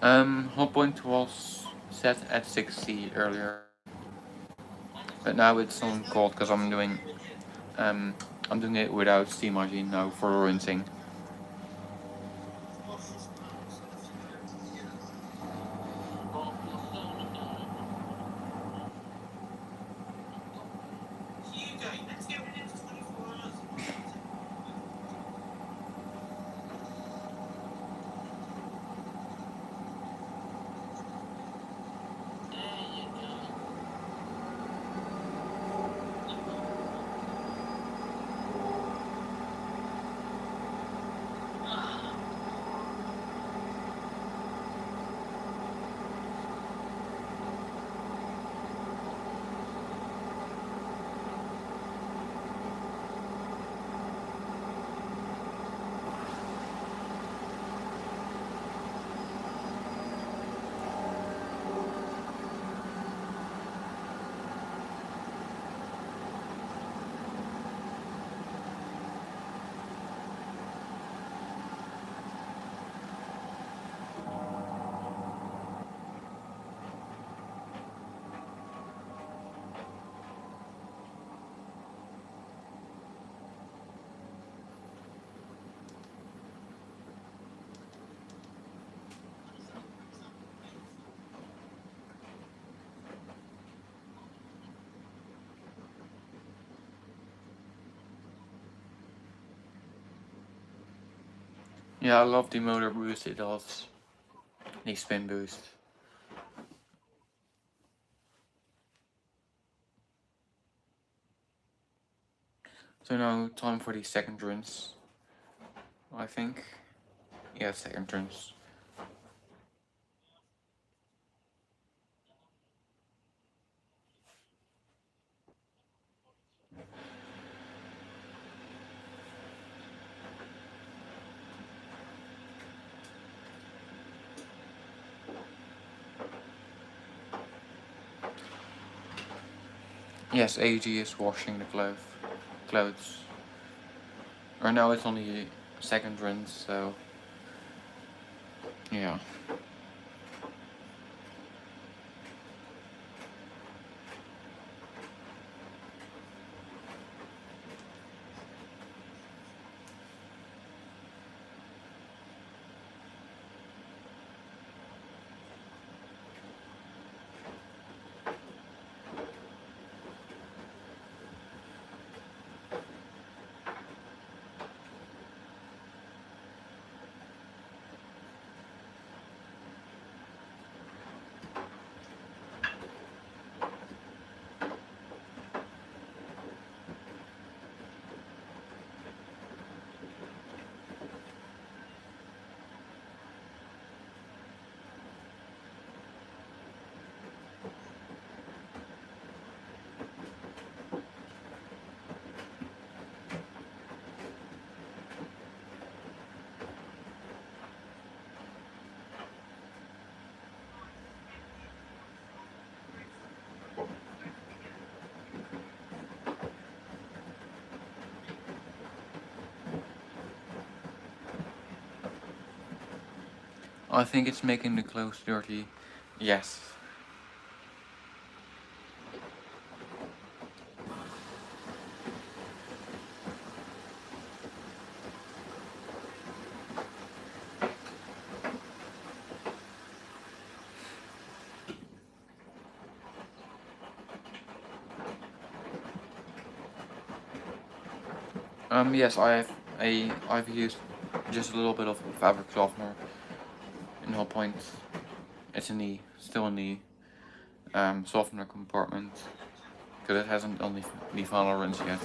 Hot point was set at 60 earlier, but now it's on cold because I'm doing it without steam hygiene now for rinsing. Yeah, I love the motor boost it does. The spin boost. So now time for the second rinse, I think. Yeah, second rinse. Yes, AG is washing the clothes. Or now it's only second rinse, so yeah. I think it's making the clothes dirty. Yes. Yes, I've used just a little bit of fabric softener in all points. It's still in the softener compartment because it hasn't done the final rinse yet.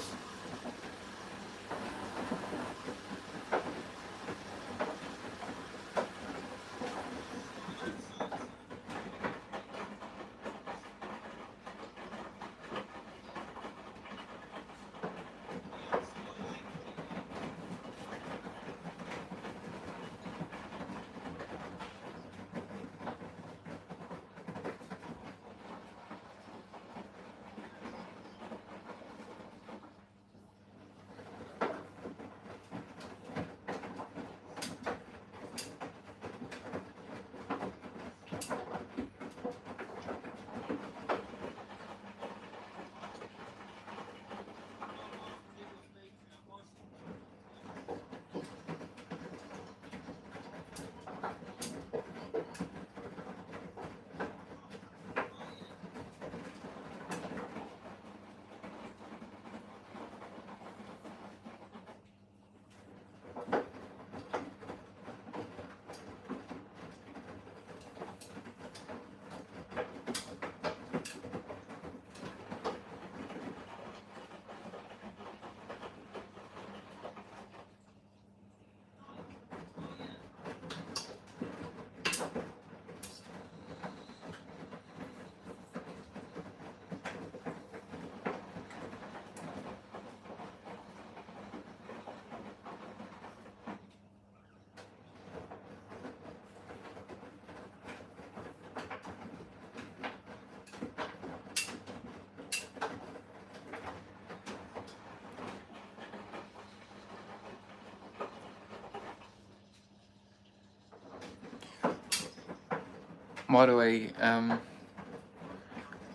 By the way,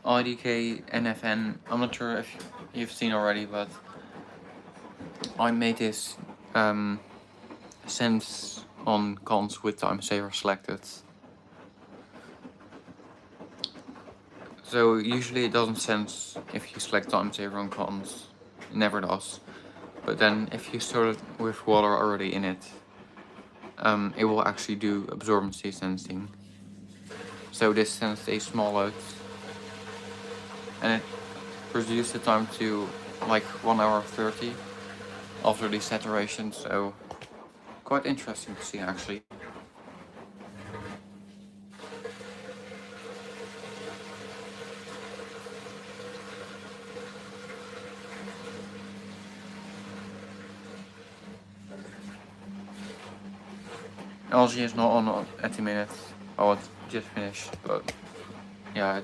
IDK NFN, I'm not sure if you've seen already, but I made this sense on cons with time saver selected. So usually it doesn't sense if you select time saver on cons, it never does. But then if you start it with water already in it, it will actually do absorbency sensing. So this sends a small load, and it reduces the time to like 1 hour 30 after the saturation. So quite interesting to see actually. LG is not on at the minute. Oh, it's just finished, but yeah,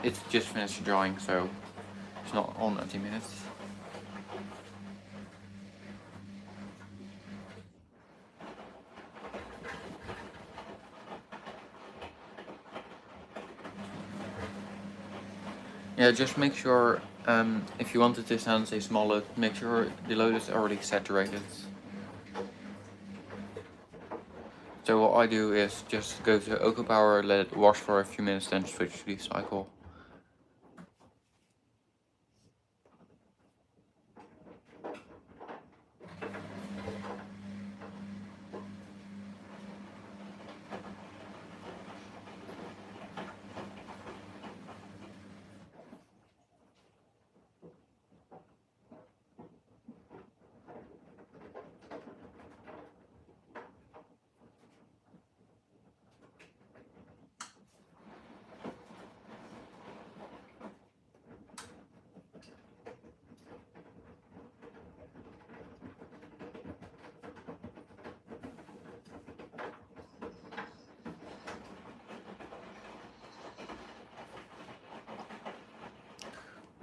it's just finished drying, so it's not on at the minute. Yeah, just make sure if you wanted to sense a small load, make sure the load is already saturated. So what I do is just go to Oco Power, let it wash for a few minutes, then switch to the cycle.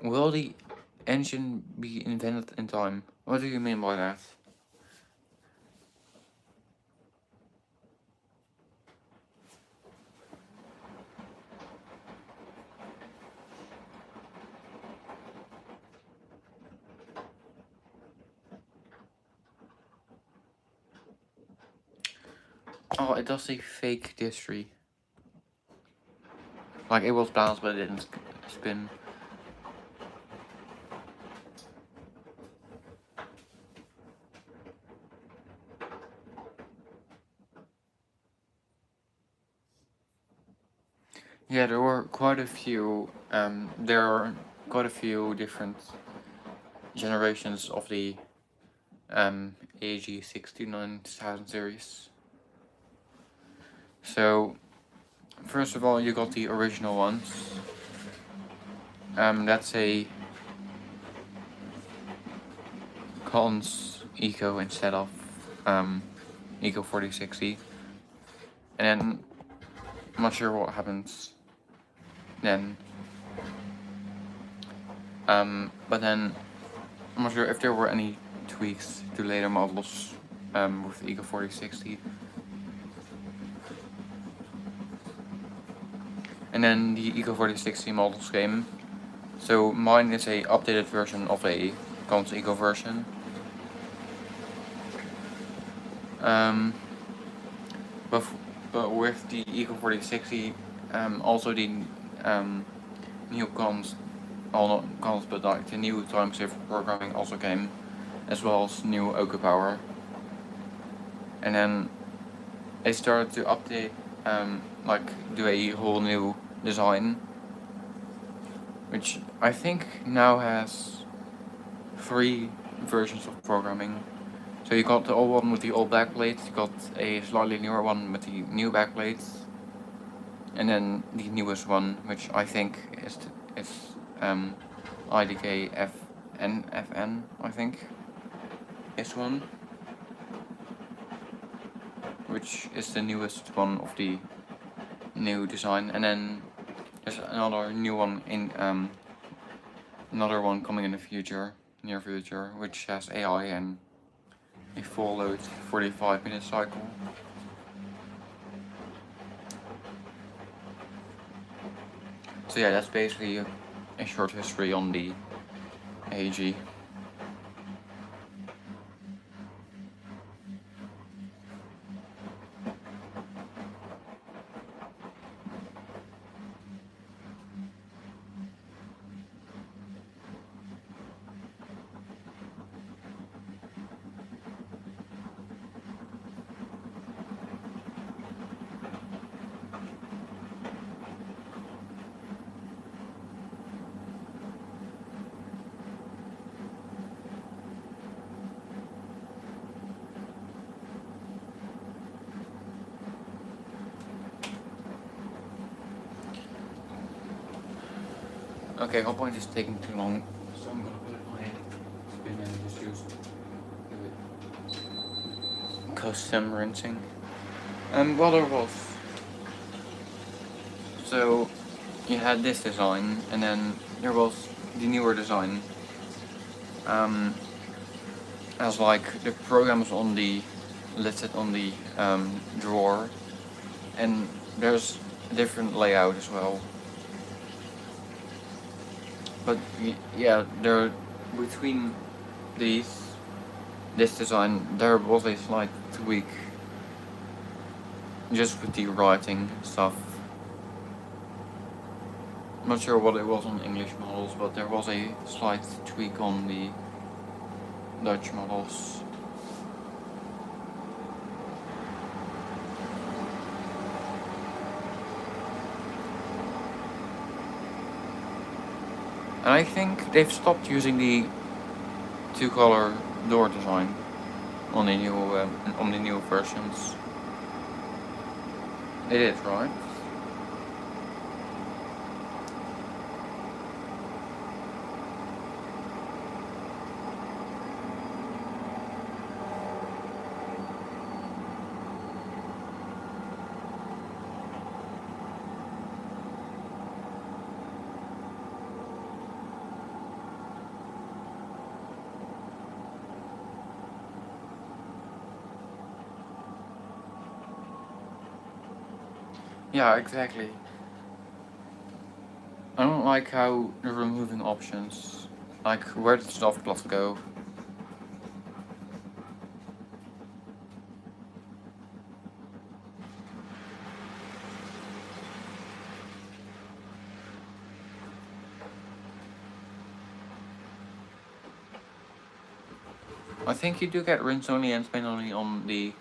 Will the engine be invented in time? What do you mean by that? Oh, it does say fake history. Like it was balanced but it didn't spin. Yeah, there were quite a few. There are quite a few different generations of the AG 69000 series. So, first of all, you got the original ones. That's a Cons Eco instead of Eco 4060. And then I'm not sure what happens then. But then I'm not sure if there were any tweaks to later models with the Eco 4060. And then the Eco 4060 models came. So mine is a updated version of a Cons Eco version. But with the Eco 4060, also the new cons, well not cons, but like the new time saver programming also came, as well as new Oco power. And then they started to update, like do a whole new design, which I think now has 3 versions of programming. So you got the old one with the old backplates, you got a slightly newer one with the new backplates, and then the newest one, which I think is IDK FN, I think, is one, which is the newest one of the new design. And then there's another new one in another one coming in the future, near future, which has AI and a full load 45-minute cycle. So yeah, that's basically a short history on the AG. Okay, hot point is taking too long, so I'm gonna put my spin and just use custom rinsing. Well, there was. So you had this design, and then there was the newer design. As like the program was on the listed on the drawer, and there's a different layout as well. But yeah, there between this design there was a slight tweak, just with the writing stuff. I'm not sure what it was on English models, but there was a slight tweak on the Dutch models. And I think they've stopped using the two-color door design on the new versions. It is, right? Yeah, exactly. I don't like how they're removing options. Like, where did soft cloth go? I think you do get rinse only and spin only on the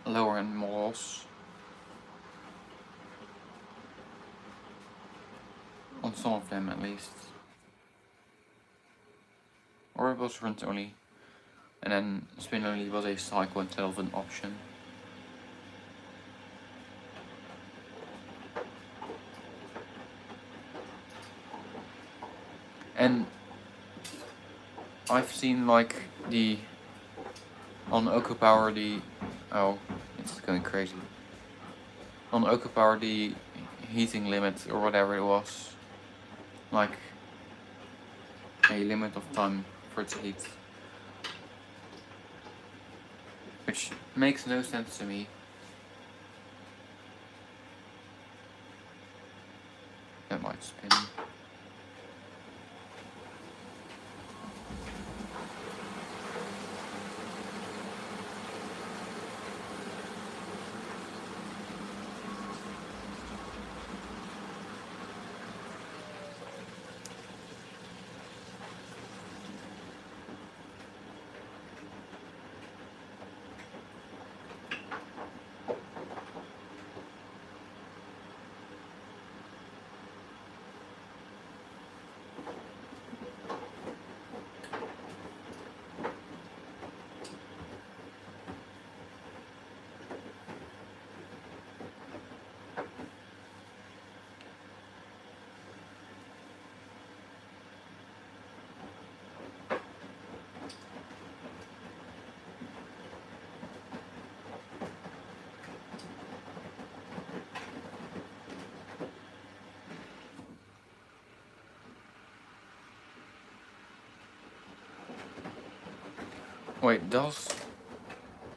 lower end models. On some of them at least. Or it was rinse only. And then spin only was a cycle instead of an option. And I've seen like on OcoPower it's going crazy. On OcoPower the heating limit or whatever it was, like a limit of time for it to heat, which makes no sense to me. That might spin. Wait, I'm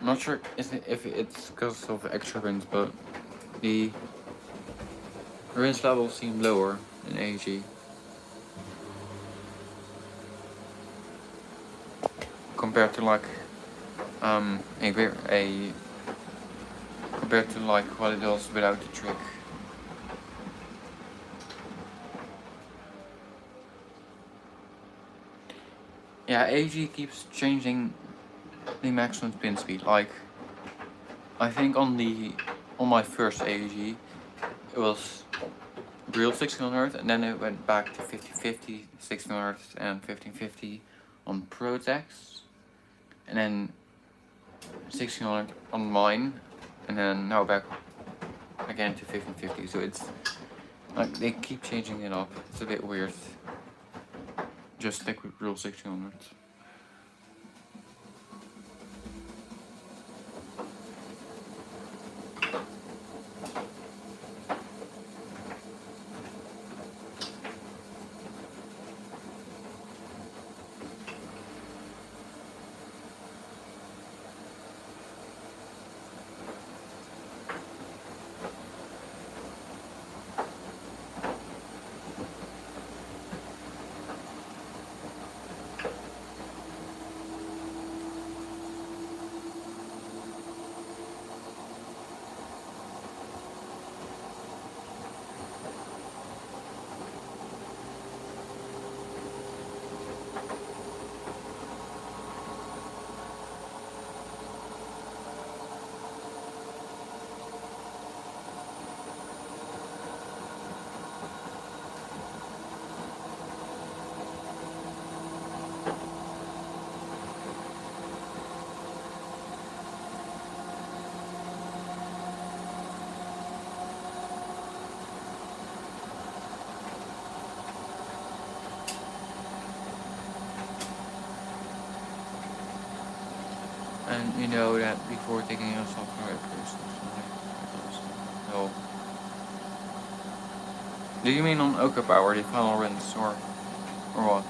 not sure if it's because of extra rinse, but the rinse levels seem lower in AG compared to like compared to like what it does without the trick. Yeah, AG keeps changing the maximum spin speed. Like, I think on my first AG, it was real 1600, and then it went back to 5050, 1600, and 1550 on Protex, and then 1600 on mine, and then now back again to 1550. So Like, they keep changing it up. It's a bit weird. Just stick with Rule 1600. And you know that before taking a software course or something. No. Do you mean on Oka Power, the final rinse, or what?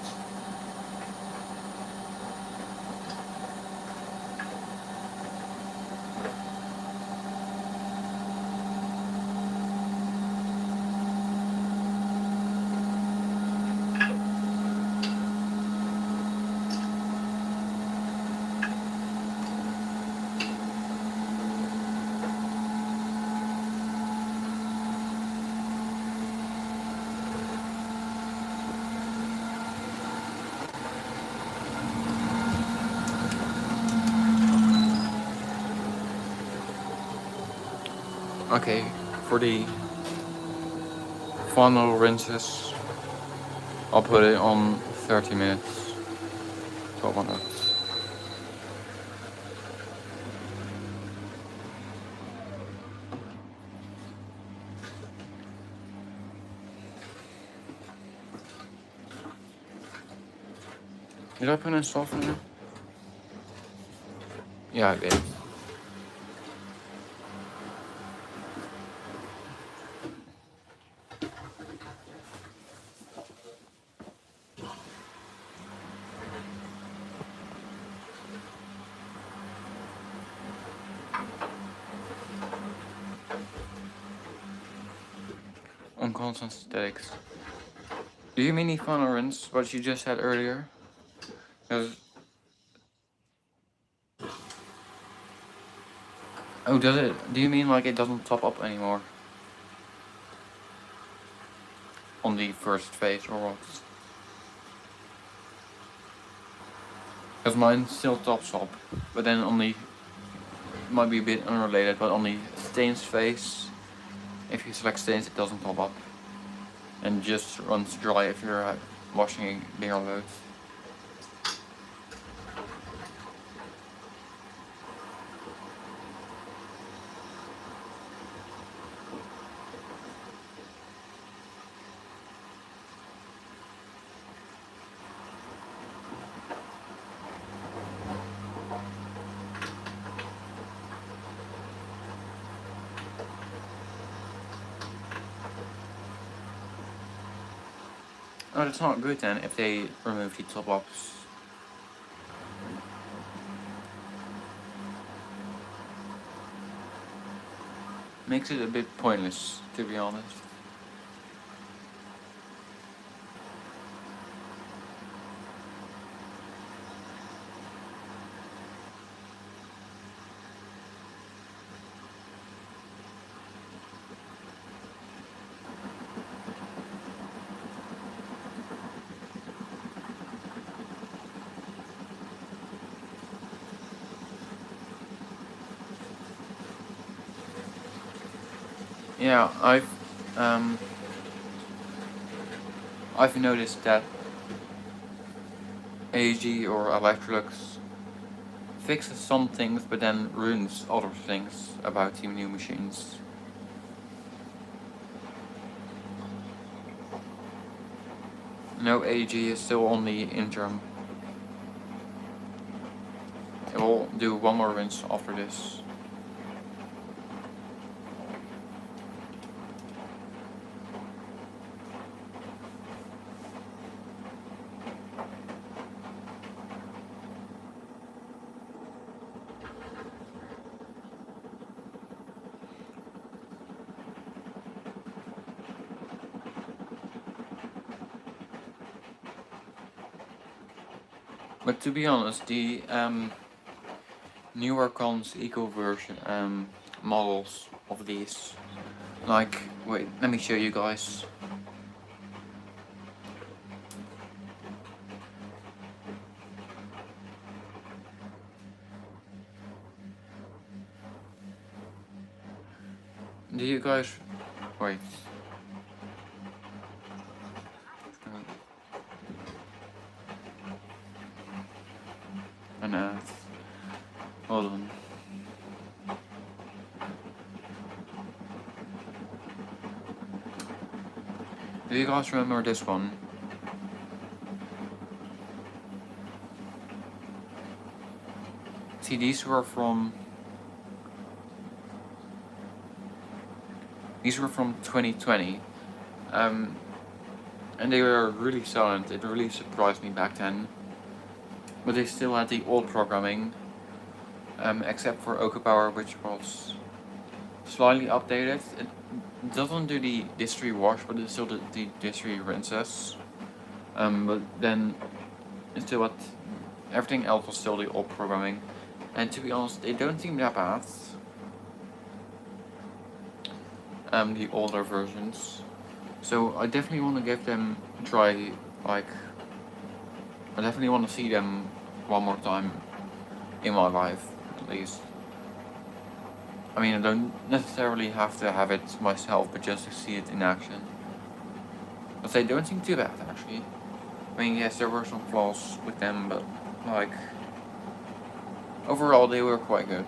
Okay, for the final rinses, I'll put it on 30 minutes. 12 minutes. Did I put in softener? Yeah, I did. On constant statics. Do you mean the final rinse, what you just said earlier? 'Cause oh, does it? Do you mean like it doesn't top up anymore? On the first phase or what? Because mine still tops up, but then on the, might be a bit unrelated, but on the stains phase, if you select stains it doesn't top up. And just runs dry if you're washing bigger loads. Oh, that's not good then, if they remove the top ups. Makes it a bit pointless, to be honest. Yeah, I've noticed that AG or Electrolux fixes some things but then ruins other things about the new machines. No, AG is still on the interim. It will do one more rinse after this. But to be honest, the newer cons eco version models of these, like, wait, let me show you guys. Do you guys wait? An earth. Hold on. Do you guys remember this one? See, these were from 2020, and they were really silent. It really surprised me back then. But they still had the old programming, except for OK Power, which was slightly updated. It doesn't do the distillery wash, but it still did the distillery rinses. But then it still had everything else was still the old programming, and to be honest, they don't seem that bad. The older versions, so I definitely want to give them a try. Like, I definitely want to see them one more time in my life, at least. I mean, I don't necessarily have to have it myself, but just to see it in action. But they don't seem too bad, actually. I mean, yes, there were some flaws with them, but, like, overall they were quite good.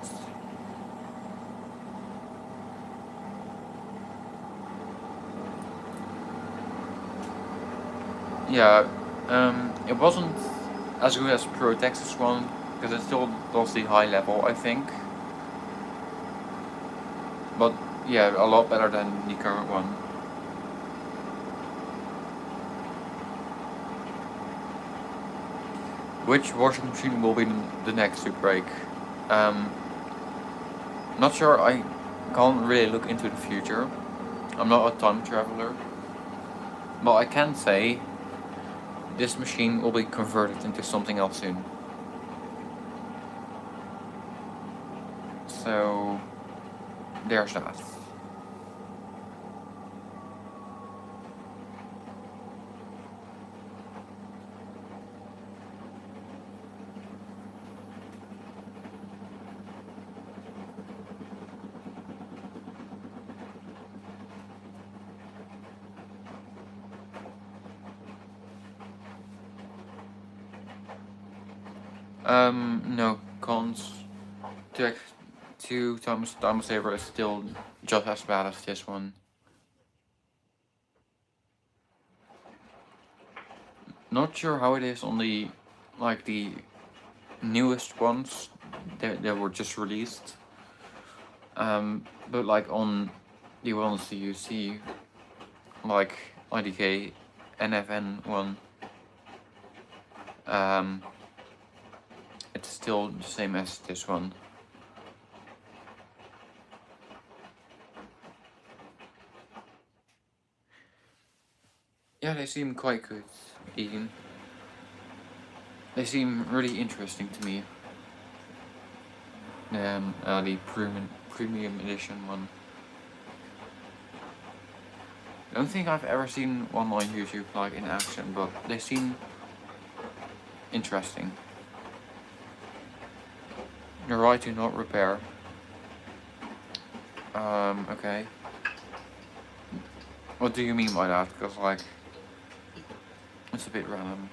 Yeah, it wasn't as good as Pro Texas one, because it still does the high level, I think. But yeah, a lot better than the current one. Which washing machine will be the next to break? Not sure, I can't really look into the future. I'm not a time traveler. But I can say this machine will be converted into something else soon. So there's that. No, cons. Two times time saver is still just as bad as this one. Not sure how it is on the, like, the newest ones that were just released. But like on the ones that you see, like IDK, NFN one, it's still the same as this one. Yeah, they seem quite good, even. They seem really interesting to me. The premium edition one. I don't think I've ever seen one on YouTube like in action, but they seem interesting. The right to not repair. Okay. What do you mean by that? Because, like, it's a bit random.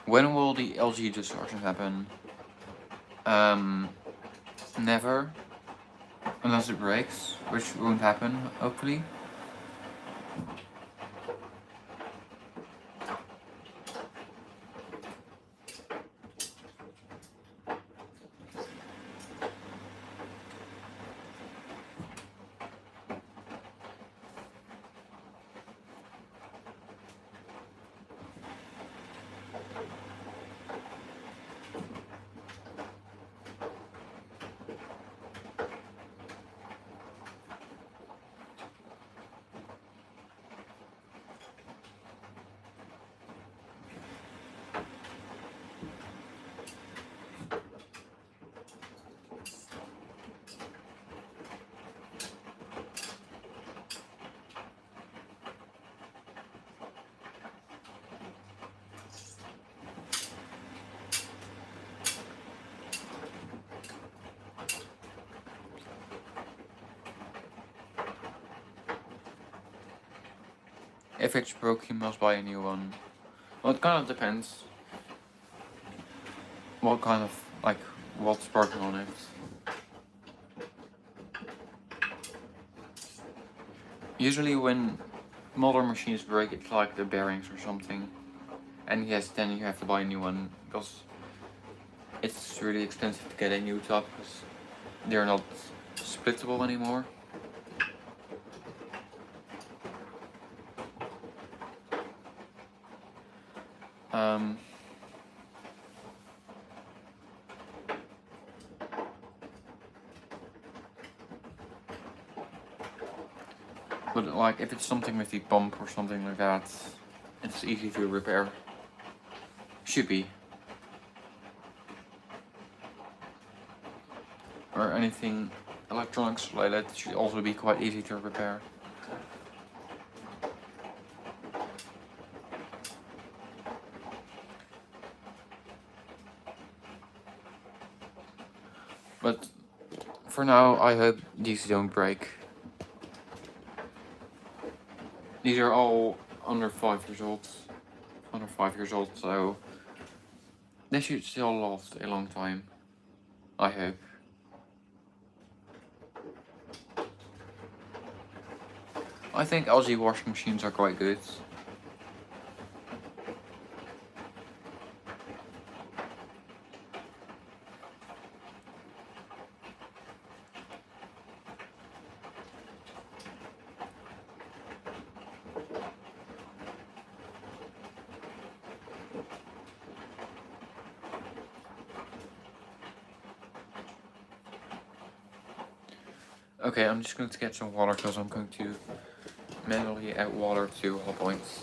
When will the LG distortion happen? Never. Unless it breaks, which won't happen, hopefully. If it's broke, you must buy a new one. Well, it kind of depends what kind of, like, what's broken on it. Usually when modern machines break, it's like the bearings or something. And yes, then you have to buy a new one, because it's really expensive to get a new top, because they're not splittable anymore. But like, if it's something with the pump or something like that, it's easy to repair. Should be. Or anything electronics related should also be quite easy to repair. But for now, I hope these don't break. These are all under 5 years old. Under 5 years old, so they should still last a long time. I hope. I think LG washing machines are quite good. Okay, I'm just going to get some water because I'm going to manually add water to all points.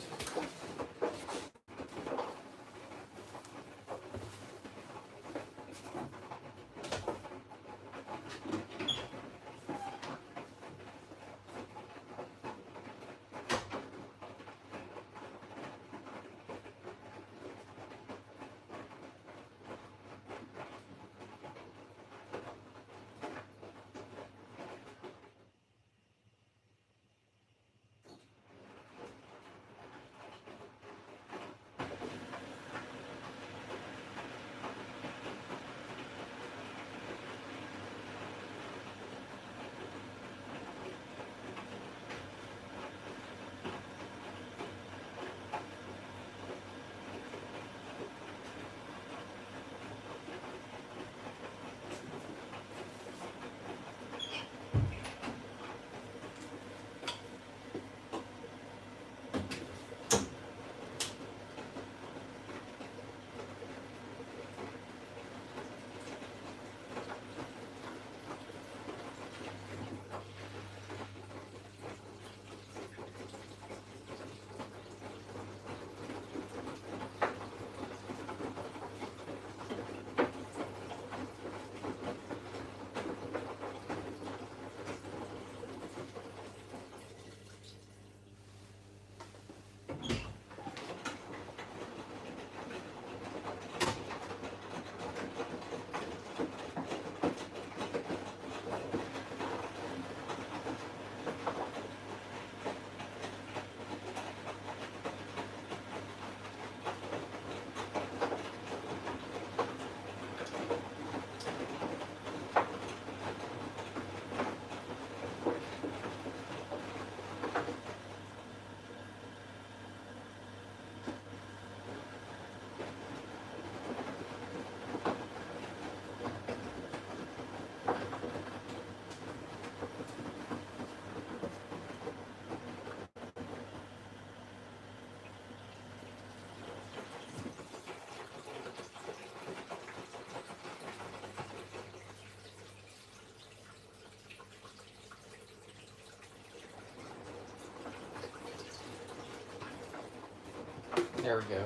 There we go.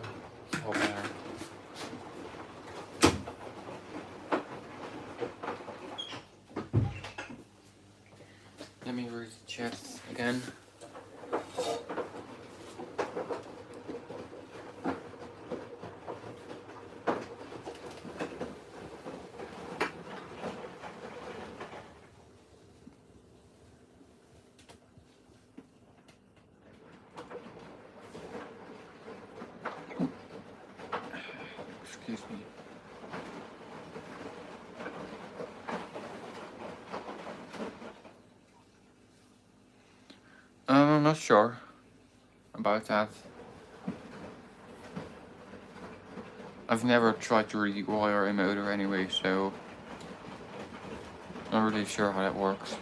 All better. Let me read the chat again. Excuse me. I'm not sure about that. I've never tried to rewire a motor anyway, so I'm not really sure how that works.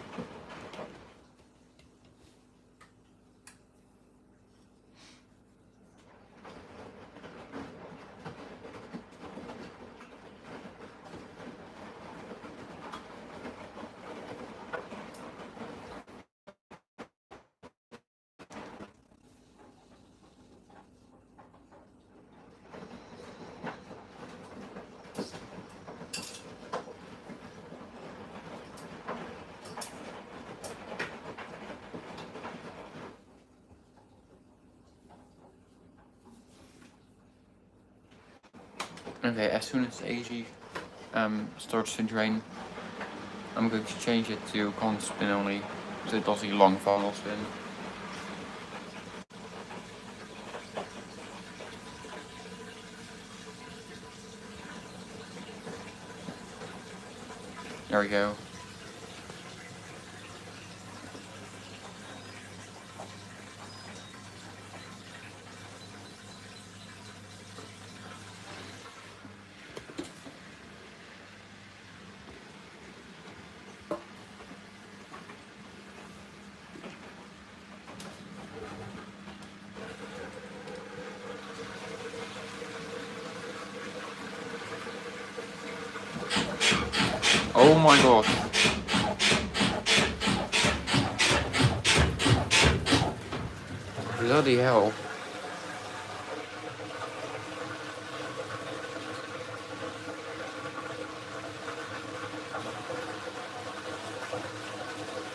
Okay, as soon as the AC starts to drain, I'm going to change it to constant spin only, so it does a long final spin. There we go. Oh my god. Bloody hell.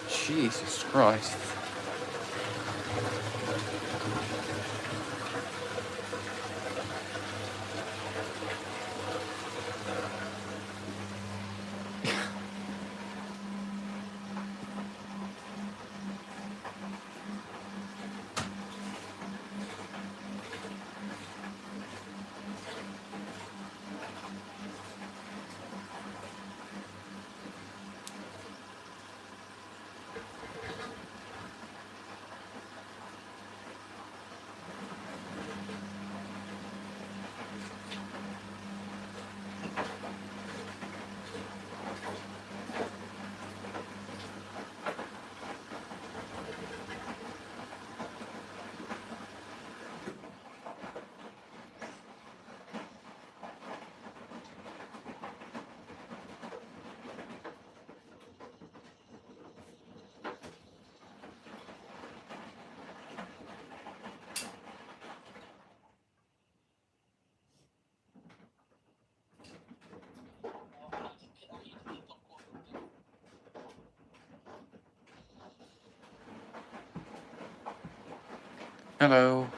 Jesus Christ. Hello.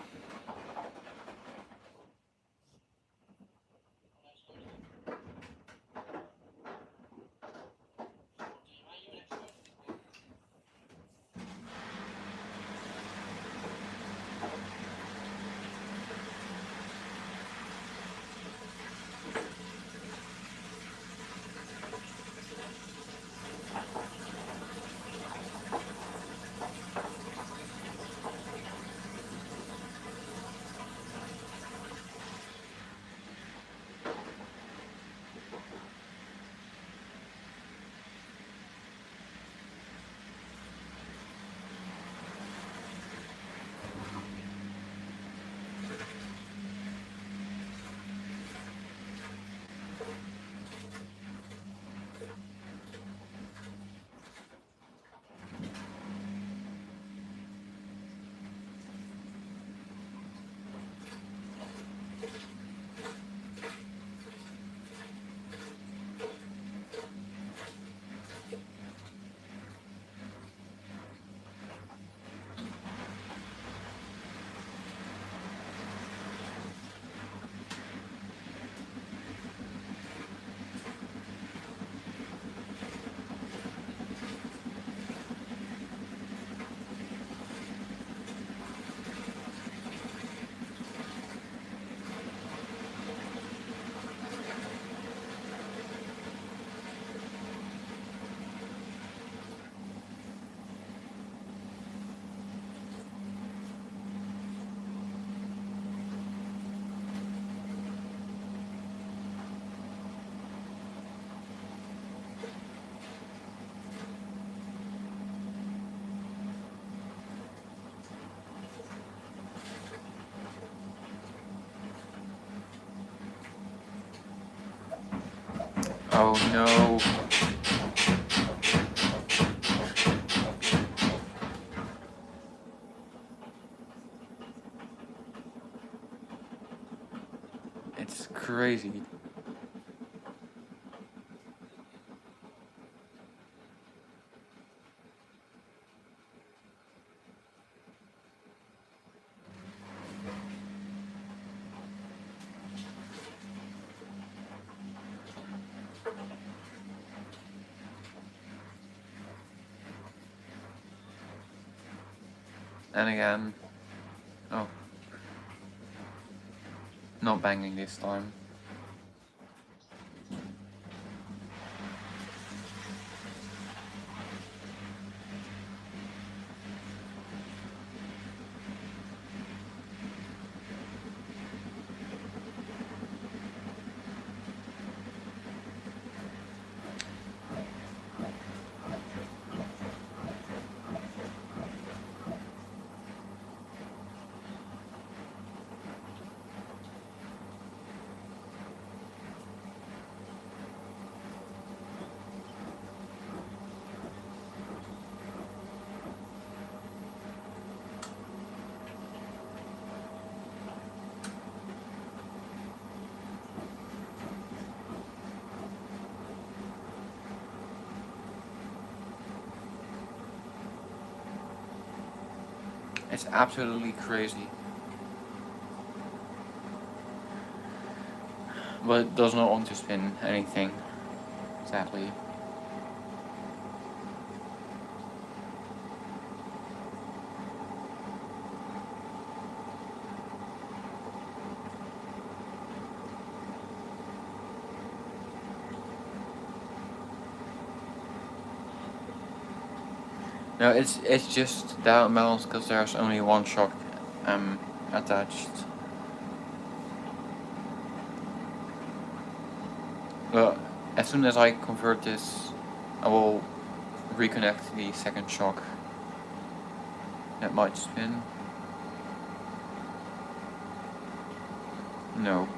Oh no. It's crazy. And again, oh, not banging this time. It's absolutely crazy. But it does not want to spin anything, sadly. No, it's just down balance because there's only one shock attached. Well, as soon as I convert this, I will reconnect the second shock. That might spin. No.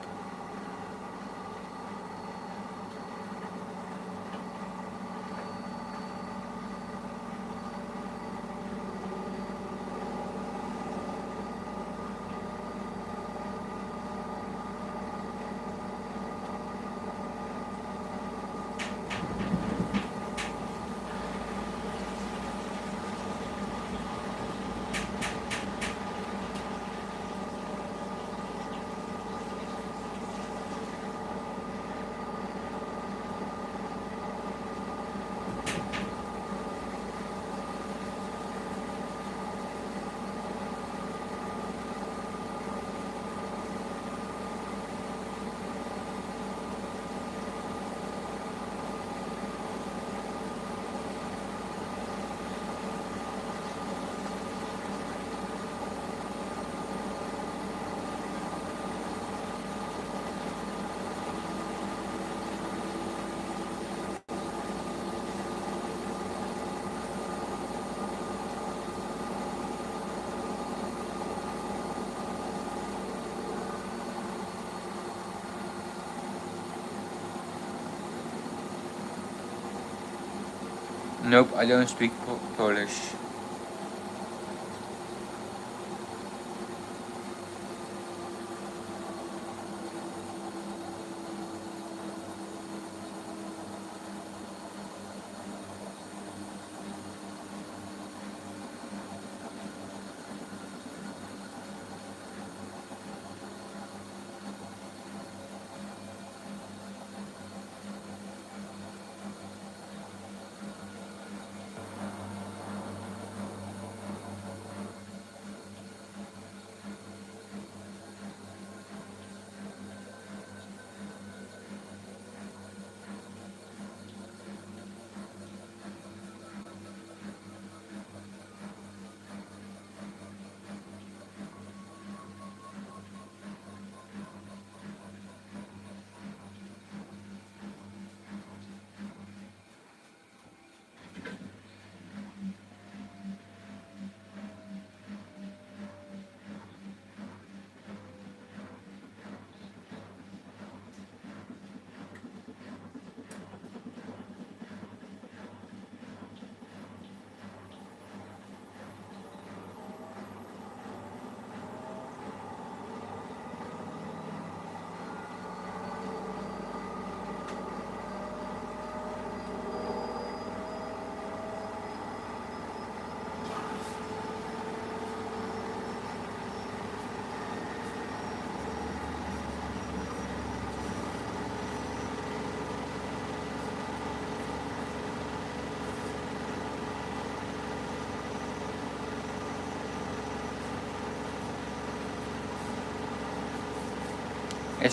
Nope, I don't speak Polish.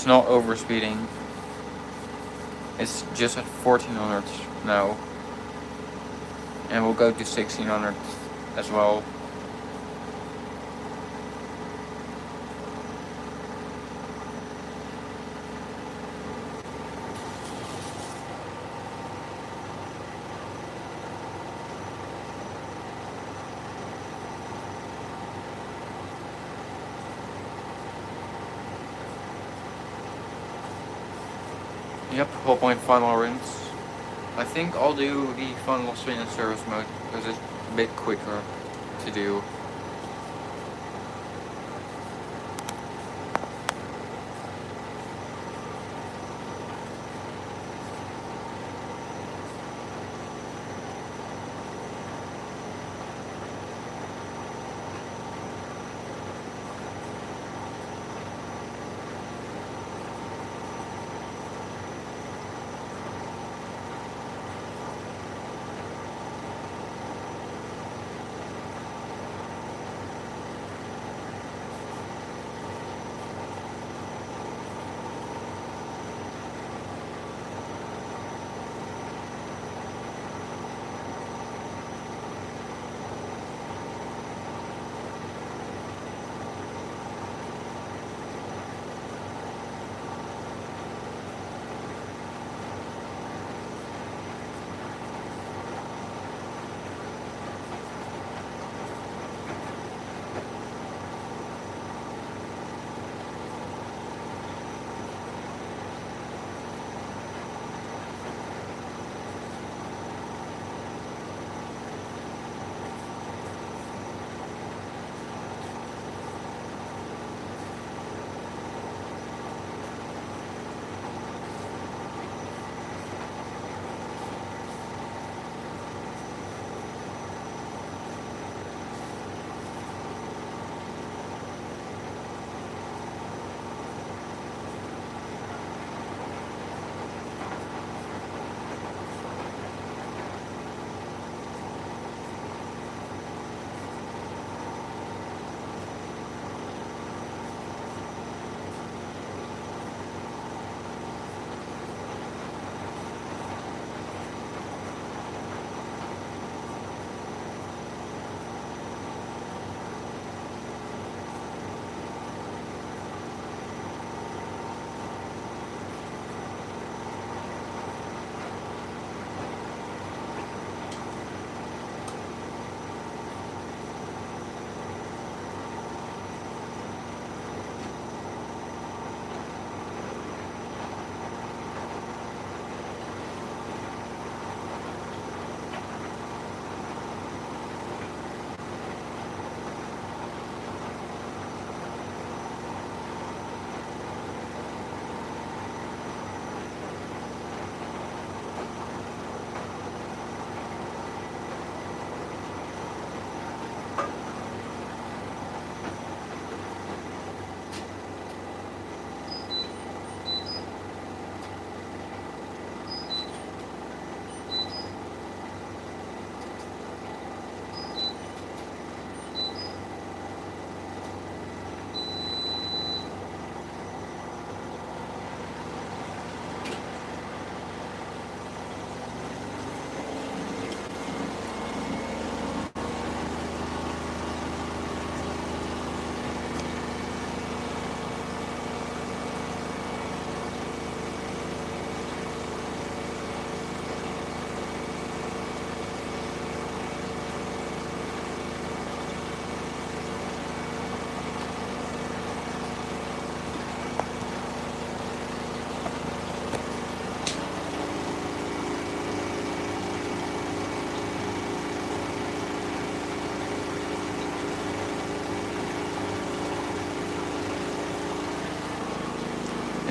it's not overspeeding. It's just at 1400 now. And we'll go to 1600 as well. Yep, whole point final rinse. I think I'll do the final spin in service mode because it's a bit quicker to do.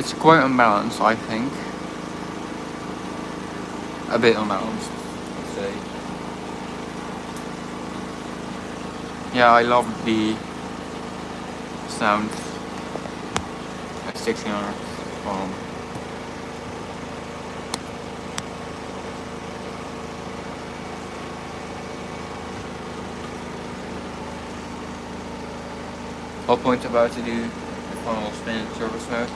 It's quite unbalanced, I think. A bit unbalanced, I'd say. Yeah, I love the sound at 1600. Whole point about to do the final spin service mode.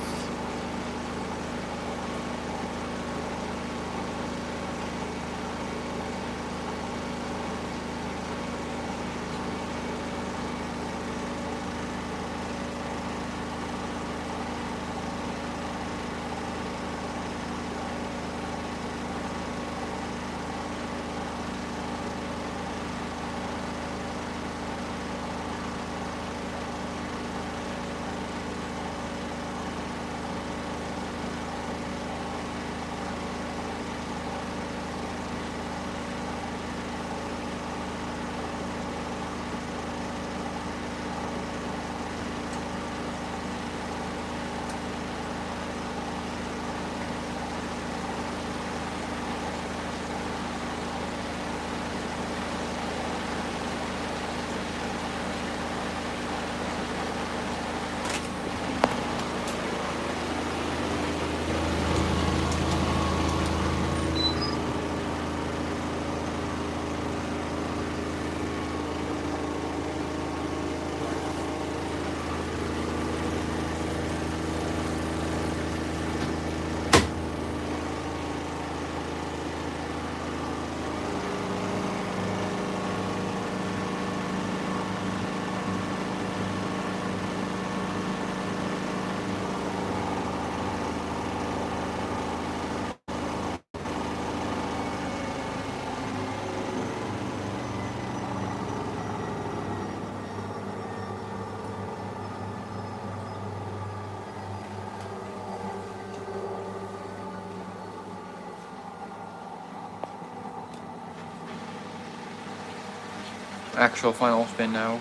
Actual final spin now.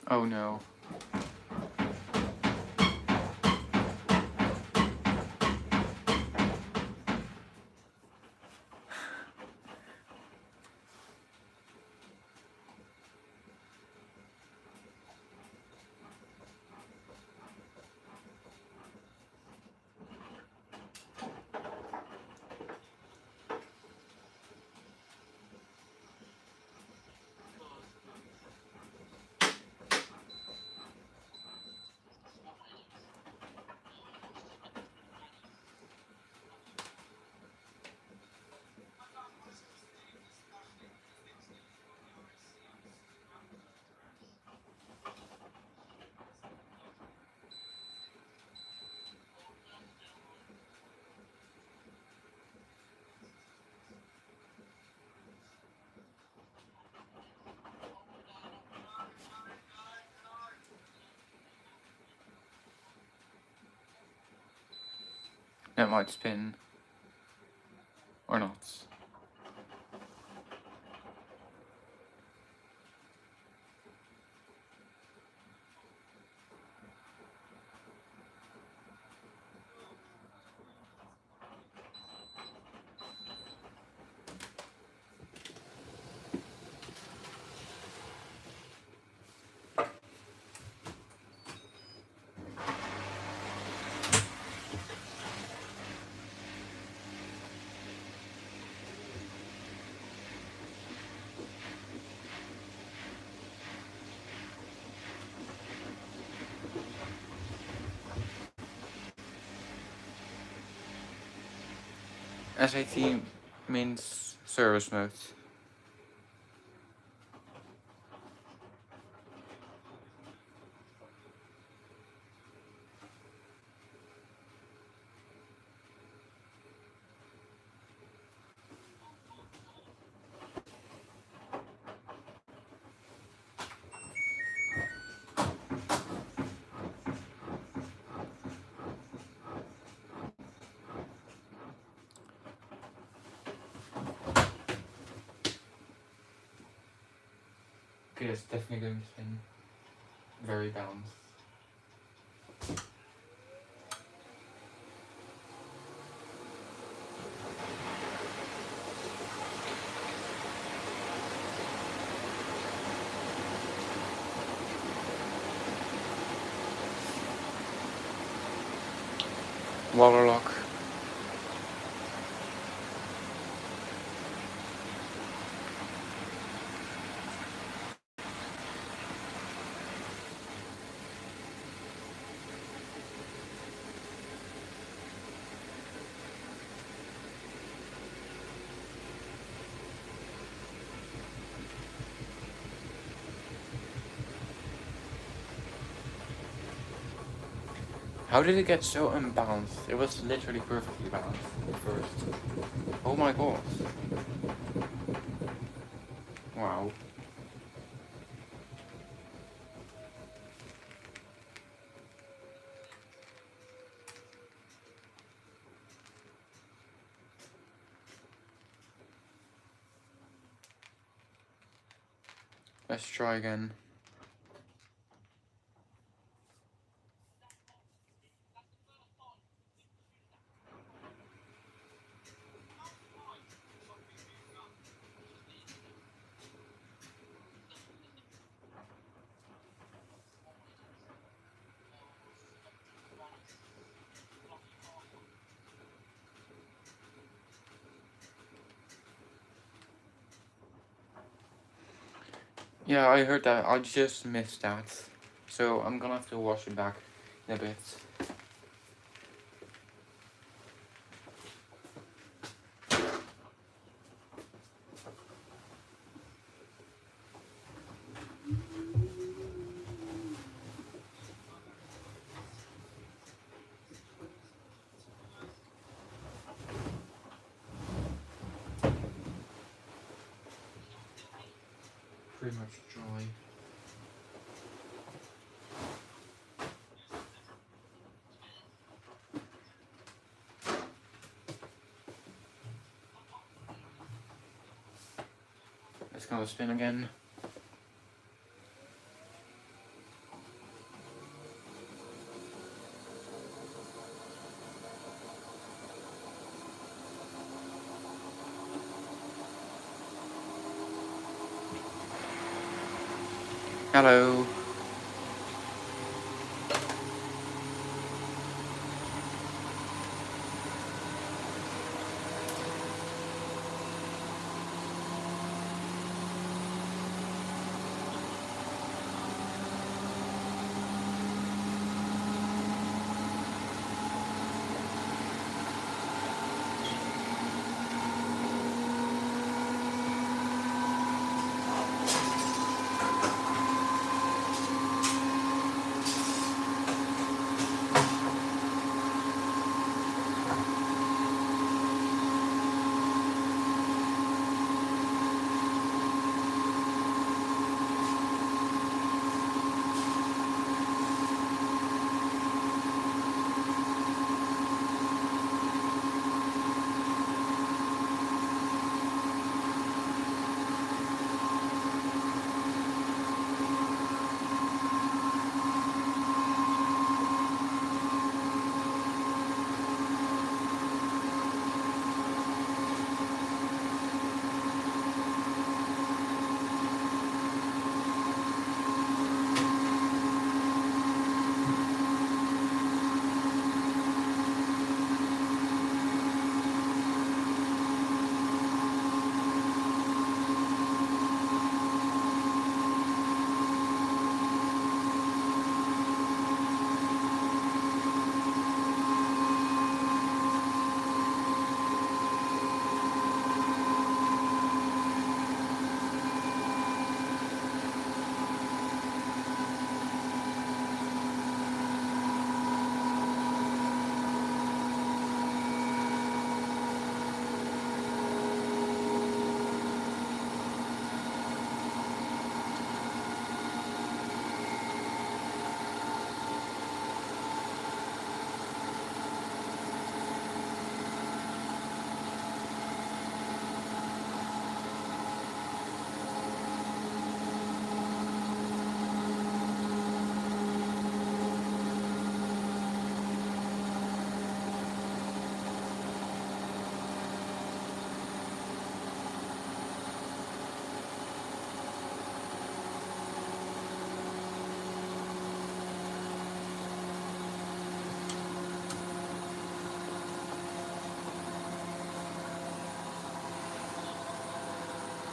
Oh no. That might spin. Or not. SAT means service mode. Okay, it's definitely going to spin. Very balanced. Waterlock. How did it get so unbalanced? It was literally perfectly balanced at first. Oh my god. Wow. Let's try again. Yeah, I heard that. I just missed that. So I'm gonna have to wash it back in a bit. Pretty much dry. It's gonna spin again. Hello.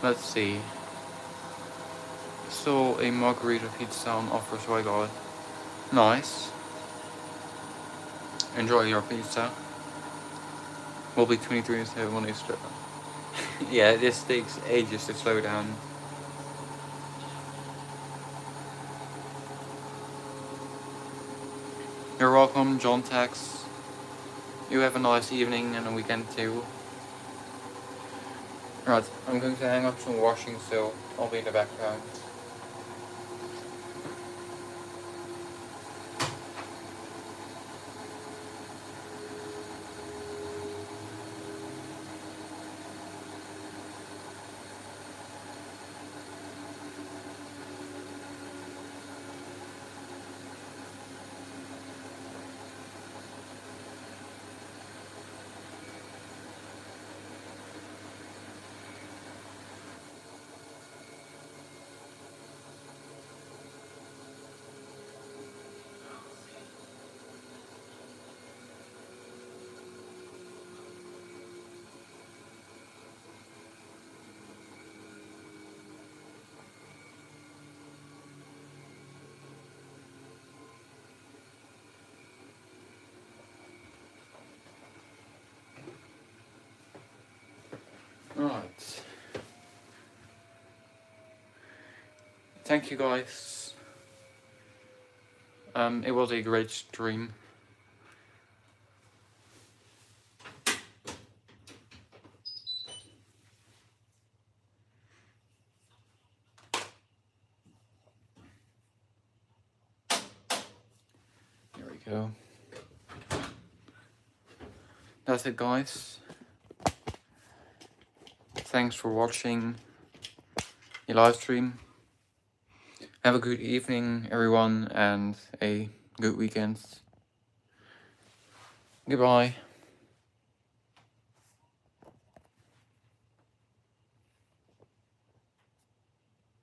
Let's see. Still a margarita pizza on offer, so I got it. Nice. Enjoy your pizza. Will be 23 instead of 1 extra. Yeah, this takes ages to slow down. You're welcome, John Tex. You have a nice evening and a weekend too. Right, I'm going to hang up some washing, so I'll be in the background. Right. Thank you guys. It was a great stream. There we go. That's it, guys. Thanks for watching the live stream. Have a good evening, everyone, and a good weekend. Goodbye.